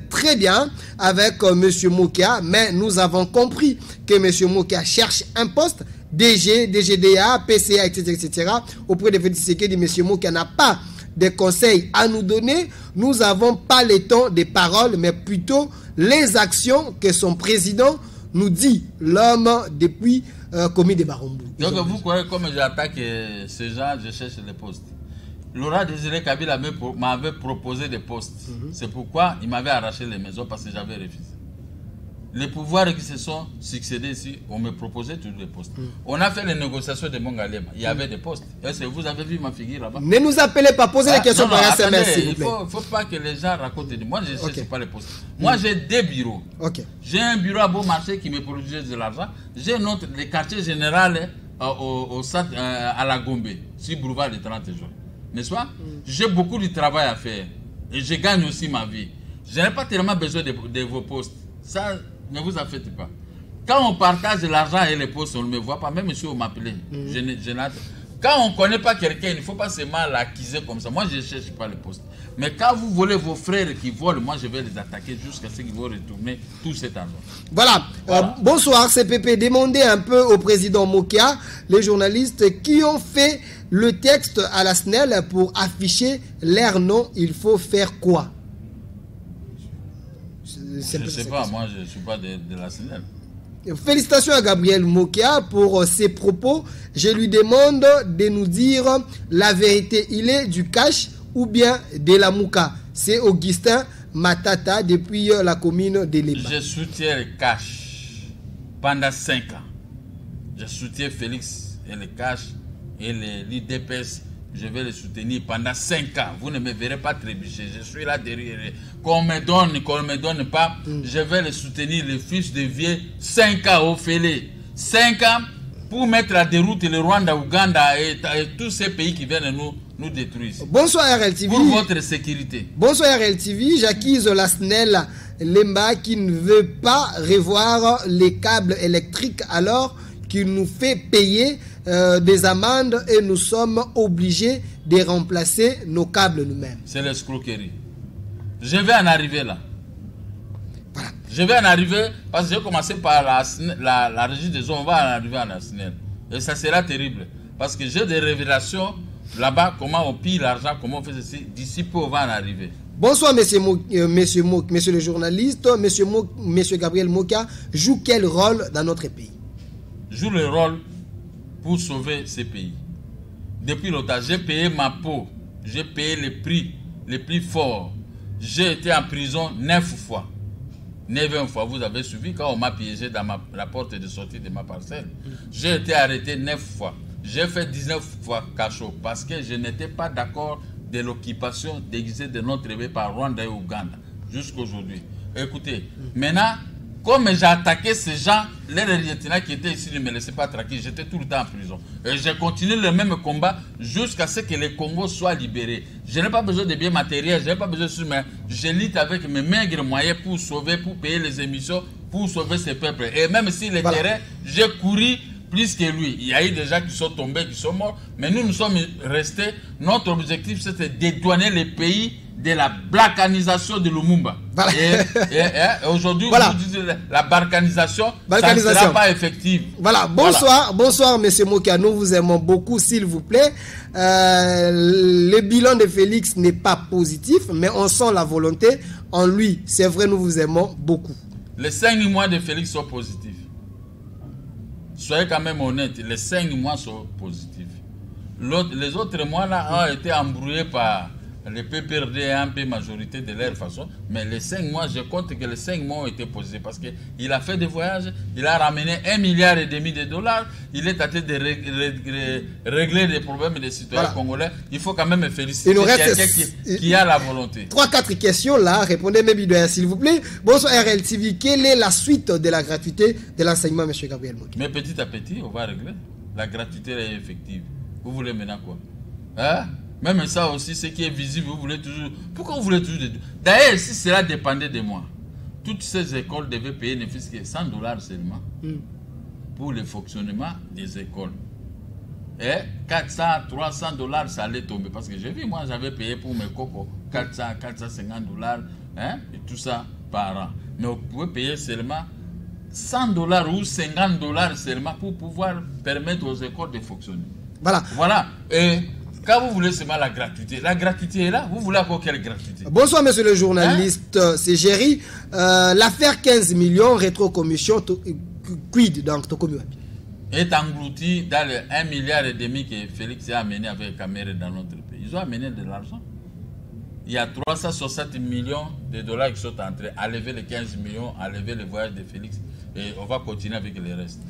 très bien avec monsieur Mokia, mais nous avons compris que monsieur Mokia cherche un poste DG, DGDA, PCA, etc. auprès de Félix Tshisekedi. Monsieur Mokia n'a pas de conseils à nous donner. Nous n'avons pas le temps des paroles, mais plutôt les actions que son président nous dit, l'homme depuis commis de Barombu. Donc vous croyez comme j'attaque ces gens, je cherche les postes. Laurent Désiré Kabila m'avait proposé des postes. C'est pourquoi il m'avait arraché les maisons parce que j'avais refusé. Les pouvoirs qui se sont succédés ici, on me proposait toujours des postes. On a fait les négociations de Mongalema. Il y avait des postes. Est-ce que vous avez vu ma figure là-bas? Ne nous appelez pas, posez les questions par SMS, s'il vous plaît. Il ne faut pas que les gens racontent. Moi, je ne cherche pas les postes. Moi, j'ai des bureaux. J'ai un bureau à Beaumarchais qui me produit de l'argent. J'ai un autre, le quartier général à la Gombe, sur boulevard de 30 jours. N'est-ce pas? J'ai beaucoup de travail à faire. Et je gagne aussi ma vie. Je n'ai pas tellement besoin de vos postes. Ça, ne vous affectez pas. Quand on partage l'argent et les postes, on ne me voit pas. Même si on m'appelait. Quand on ne connaît pas quelqu'un, il ne faut pas seulement l'acquiser comme ça. Moi, je ne cherche pas les postes. Mais quand vous volez vos frères qui volent, moi, je vais les attaquer jusqu'à ce qu'ils vont retourner tout cet argent. Voilà. Bonsoir, CPP. Demandez un peu au président Mokia, les journalistes qui ont fait le texte à la SNEL pour afficher leur nom. Il faut faire quoi? Je ne sais pas. Moi, je ne suis pas de la SNEL. Félicitations à Gabriel Mokia pour ses propos. Je lui demande de nous dire la vérité. Il est du cash ou bien de la Mouka? C'est Augustin Matata depuis la commune de Léba. Je soutiens le cash pendant 5 ans. Je soutiens Félix et le cash et l'IDPS. Je vais le soutenir pendant 5 ans. Vous ne me verrez pas trébucher. Je suis là derrière. Qu'on me donne pas, je vais le soutenir. Le fils de vieux, 5 ans au Félé. 5 ans pour mettre à déroute le Rwanda, Ouganda et tous ces pays qui viennent nous détruire. Bonsoir RLTV. Pour votre sécurité. Bonsoir RLTV. J'accuse la SNEL Lemba qui ne veut pas revoir les câbles électriques alors qu'il nous fait payer des amendes et nous sommes obligés de remplacer nos câbles nous-mêmes. C'est l'escroquerie. Je vais en arriver là. Voilà. Je vais en arriver parce que j'ai commencé par la régie des eaux. On va en arriver à la SNEL. Et ça sera terrible. Parce que j'ai des révélations là-bas, comment on pille l'argent, comment on fait ceci. D'ici peu, on va en arriver. Bonsoir, monsieur le journaliste. Monsieur Gabriel Mokia joue quel rôle dans notre pays? Joue le rôle pour sauver ces pays. Depuis longtemps, j'ai payé ma peau. J'ai payé les prix forts. J'ai été en prison 9 fois. 9 fois, vous avez suivi quand on m'a piégé dans la porte de sortie de ma parcelle. J'ai été arrêté 9 fois. J'ai fait 19 fois cachot parce que je n'étais pas d'accord de l'occupation déguisée de notre pays par Rwanda et Ouganda jusqu'à aujourd'hui. Écoutez, maintenant, comme j'ai attaqué ces gens, les lieutenants qui étaient ici ne me laissaient pas traquer, j'étais tout le temps en prison. Et j'ai continué le même combat jusqu'à ce que le Congo soit libéré. Je n'ai pas besoin de biens matériels, je n'ai pas besoin de mais je lutte avec mes maigres moyens pour sauver, pour payer les émissions, pour sauver ces peuples. Et même si les terrains, j'ai couru plus que lui. Il y a eu des gens qui sont tombés, qui sont morts, mais nous sommes restés. Notre objectif, c'était de dédouaner les pays de la balkanisation de Lumumba. Voilà. Et aujourd'hui, vous dites la balkanisation, ça ne sera pas effective. Voilà. Bonsoir, bonsoir, monsieur Mokia. Nous vous aimons beaucoup, s'il vous plaît. Le bilan de Félix n'est pas positif, mais on sent la volonté en lui. C'est vrai, nous vous aimons beaucoup. Les 5 mois de Félix sont positifs. Soyez quand même honnête, les 5 mois sont positifs. Les autres mois là ont été embrouillés par les PPRD et un peu majorité de leur façon. Mais les 5 mois, je compte que les 5 mois ont été positifs parce qu'il a fait des voyages, il a ramené 1,5 milliard de dollars, il est en train de régler les problèmes des citoyens congolais. Il faut quand même féliciter quelqu'un qui a la volonté. 3-4 questions là, répondez Mébidoya s'il vous plaît. Bonsoir RLTV, quelle est la suite de la gratuité de l'enseignement, M. Gabriel Mokia? Mais petit à petit, on va régler. La gratuité est effective. Vous voulez maintenant quoi? Hein? Même ça aussi, ce qui est visible, vous voulez toujours... Pourquoi vous voulez toujours... D'ailleurs, si cela dépendait de moi, toutes ces écoles devaient payer ne fût-ce que $100 seulement pour le fonctionnement des écoles. Et 400, $300, ça allait tomber. Parce que j'ai vu, moi, j'avais payé pour mes cocos $400, $450, hein, et tout ça par an. Mais vous pouvez payer seulement $100 ou $50 seulement pour pouvoir permettre aux écoles de fonctionner. Voilà. Voilà. Et quand vous voulez seulement la gratuité est là. Vous voulez encore quelle gratuité? Bonsoir, monsieur le journaliste. C'est Géry. L'affaire 15 millions, rétrocommission, quid donc Tokomi est englouti dans les 1,5 milliard que Félix a amené avec Caméré dans notre pays. Ils ont amené de l'argent. Il y a 360 millions de dollars qui sont entrés à lever les 15 millions, à lever le voyage de Félix. Et on va continuer avec le reste.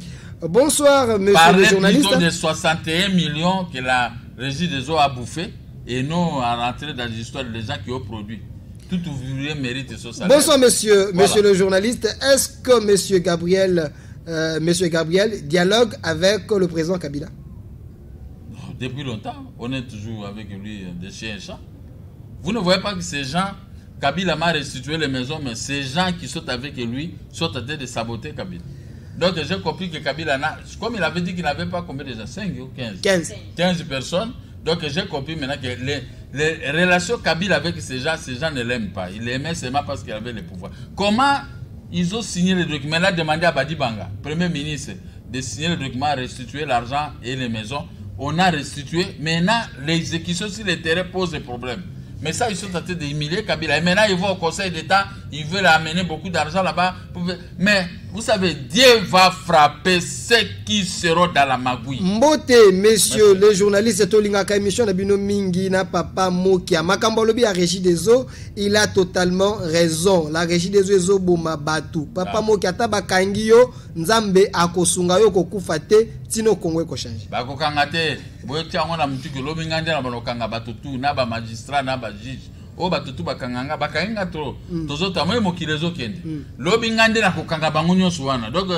Bonsoir, monsieur le journaliste. Plutôt de 61 millions que la Régie des eaux a bouffé et non à rentrer dans l'histoire des gens qui ont produit. Tout ouvrier mérite son salaire. Bonsoir, monsieur le journaliste. Est-ce que monsieur Gabriel dialogue avec le président Kabila? Depuis longtemps, on est toujours avec lui de chien et chat. Vous ne voyez pas que ces gens, Kabila m'a restitué les maisons, mais ces gens qui sont avec lui sont en train de saboter Kabila. Donc j'ai compris que Kabila, comme il avait dit qu'il n'avait pas combien de gens, 5 ou 15 15 personnes. Donc j'ai compris maintenant que les relations Kabila avec ces gens ne l'aiment pas. Il l'aimait seulement parce qu'il avait le pouvoir. Comment ils ont signé le document? Là, demandé à Badi Banga, Premier ministre, de signer le document, restituer l'argent et les maisons. On a restitué. Maintenant, l'exécution sur le terrain pose des problèmes. Mais ça, ils sont en train d'humilier Kabila. Et maintenant, ils vont au Conseil d'État, ils veulent amener beaucoup d'argent là-bas. Mais, vous savez, Dieu va frapper ceux qui seront dans la magouille. Mbote, messieurs les journalistes, Tolingaka émission Nabino Mingi na Papa Mokia. Makambolobi a Régie des eaux, il a totalement raison. La Régie des eaux, Boma Batu. Papa Mokia, Tabakangiyo, Nzambe, Akosungayo, Kokufate, Tino Kongwe Kochange. Bakokangate, Boetiango na Mtuki, Lomingande na Banokanga Batutu, Naba magistrat, Naba juge. O batutu bakanganga bakainga to tozota moyo mokilezo kende lobi ngande na kokanga bango nyonso wana. Donc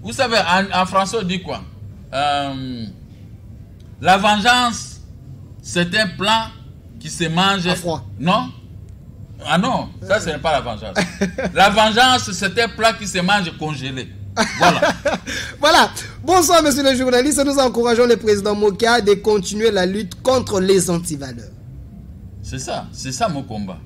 vous savez en français on dit quoi, la vengeance c'est un plan qui se mange à froid. Non, ah non, ça ce n'est pas la vengeance. La vengeance c'est un plat qui se mange congelé. Voilà. Voilà. Bonsoir monsieur le journaliste, nous encourageons le président Mokia de continuer la lutte contre les antivaleurs. C'est ça mon combat.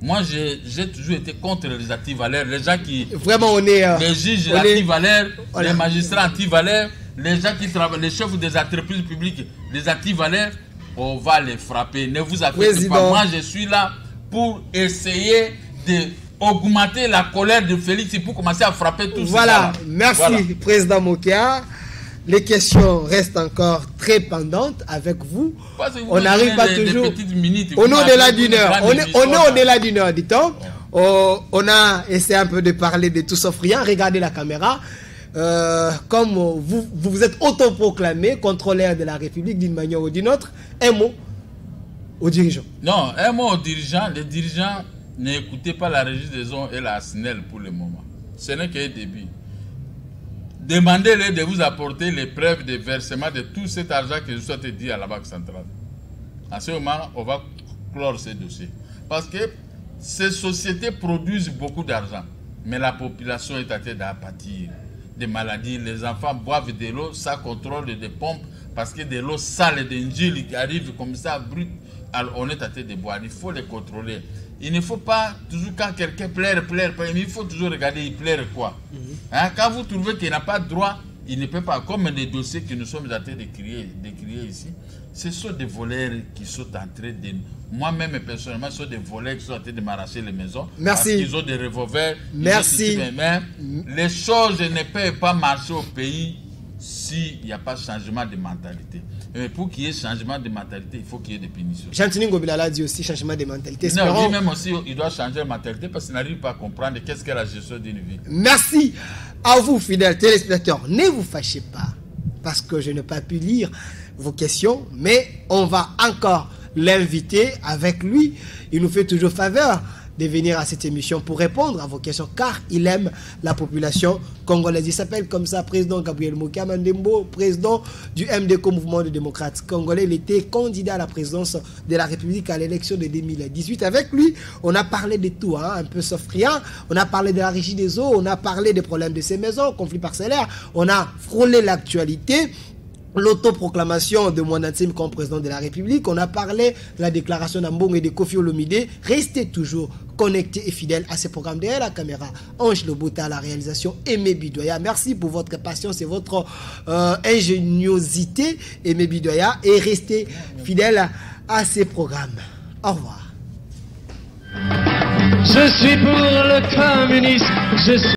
Moi, j'ai toujours été contre les antivaleurs, les gens qui... Vraiment, on est... les juges antivaleurs, les magistrats antivaleurs, les gens qui travaillent, les chefs des entreprises publiques, les antivaleurs, on va les frapper. Ne vous inquiétez pas. Moi, je suis là pour essayer d'augmenter la colère de Félix pour commencer à frapper tous. Voilà, merci Président Mokia. Les questions restent encore très pendantes avec vous. On n'arrive pas toujours. On est au-delà d'une heure. On est au-delà d'une heure, dit-on. On a essayé un peu de parler de tout sauf rien. Regardez la caméra. Comme vous êtes autoproclamé contrôleur de la République d'une manière ou d'une autre, un mot aux dirigeants. Non, un mot aux dirigeants. Les dirigeants n'écoutez pas la Régie des eaux et la SNEL pour le moment. Ce n'est qu'un début. Demandez-les de vous apporter les preuves de versement de tout cet argent que je souhaite dire à la Banque centrale. À ce moment, on va clore ces dossiers. Parce que ces sociétés produisent beaucoup d'argent, mais la population est en train d'apathie. Des maladies, les enfants boivent de l'eau sans contrôle des pompes parce que de l'eau sale d'Injil qui arrive comme ça brut. Alors on est en train de boire, il faut les contrôler. Il ne faut pas toujours quand quelqu'un pleure, il faut toujours regarder il pleure quoi. Hein, quand vous trouvez qu'il n'a pas de droit, il ne peut pas, comme des dossiers que nous sommes en train de crier ici, ce sont des voleurs qui sont en train de... Moi-même, personnellement, ce sont des voleurs qui sont en train de m'arracher les maisons. Merci. Parce qu'ils ont des revolvers. Merci. Mais les choses ne peuvent pas marcher au pays s'il n'y a pas de changement de mentalité. Mais pour qu'il y ait changement de mentalité, il faut qu'il y ait des punitions. Chantini Ngobilala dit aussi changement de mentalité. Non, lui-même aussi, il doit changer de mentalité parce qu'il n'arrive pas à comprendre qu'est-ce qu'est la gestion d'une vie. Merci à vous, fidèles téléspectateurs. Ne vous fâchez pas parce que je n'ai pas pu lire vos questions, mais on va encore l'inviter avec lui. Il nous fait toujours faveur de venir à cette émission pour répondre à vos questions car il aime la population congolaise. Il s'appelle comme ça président Gabriel Mokia Mandembo, président du MDC, Mouvement de démocrates congolais. Il était candidat à la présidence de la République à l'élection de 2018. Avec lui, on a parlé de tout, hein, un peu sauf rien. On a parlé de la régie des eaux, on a parlé des problèmes de ces maisons, conflits parcellaires, on a frôlé l'actualité. L'autoproclamation de Mwanantim comme président de la République. On a parlé de la déclaration d'Ambong et de Kofi Olomide. Restez toujours connectés et fidèles à ces programmes. Derrière la caméra, Ange Lobota à la réalisation, Aimé Bidoya. Merci pour votre patience et votre ingéniosité, Aimé Bidoya. Et restez fidèles à ces programmes. Au revoir. Je suis pour le communisme. Je suis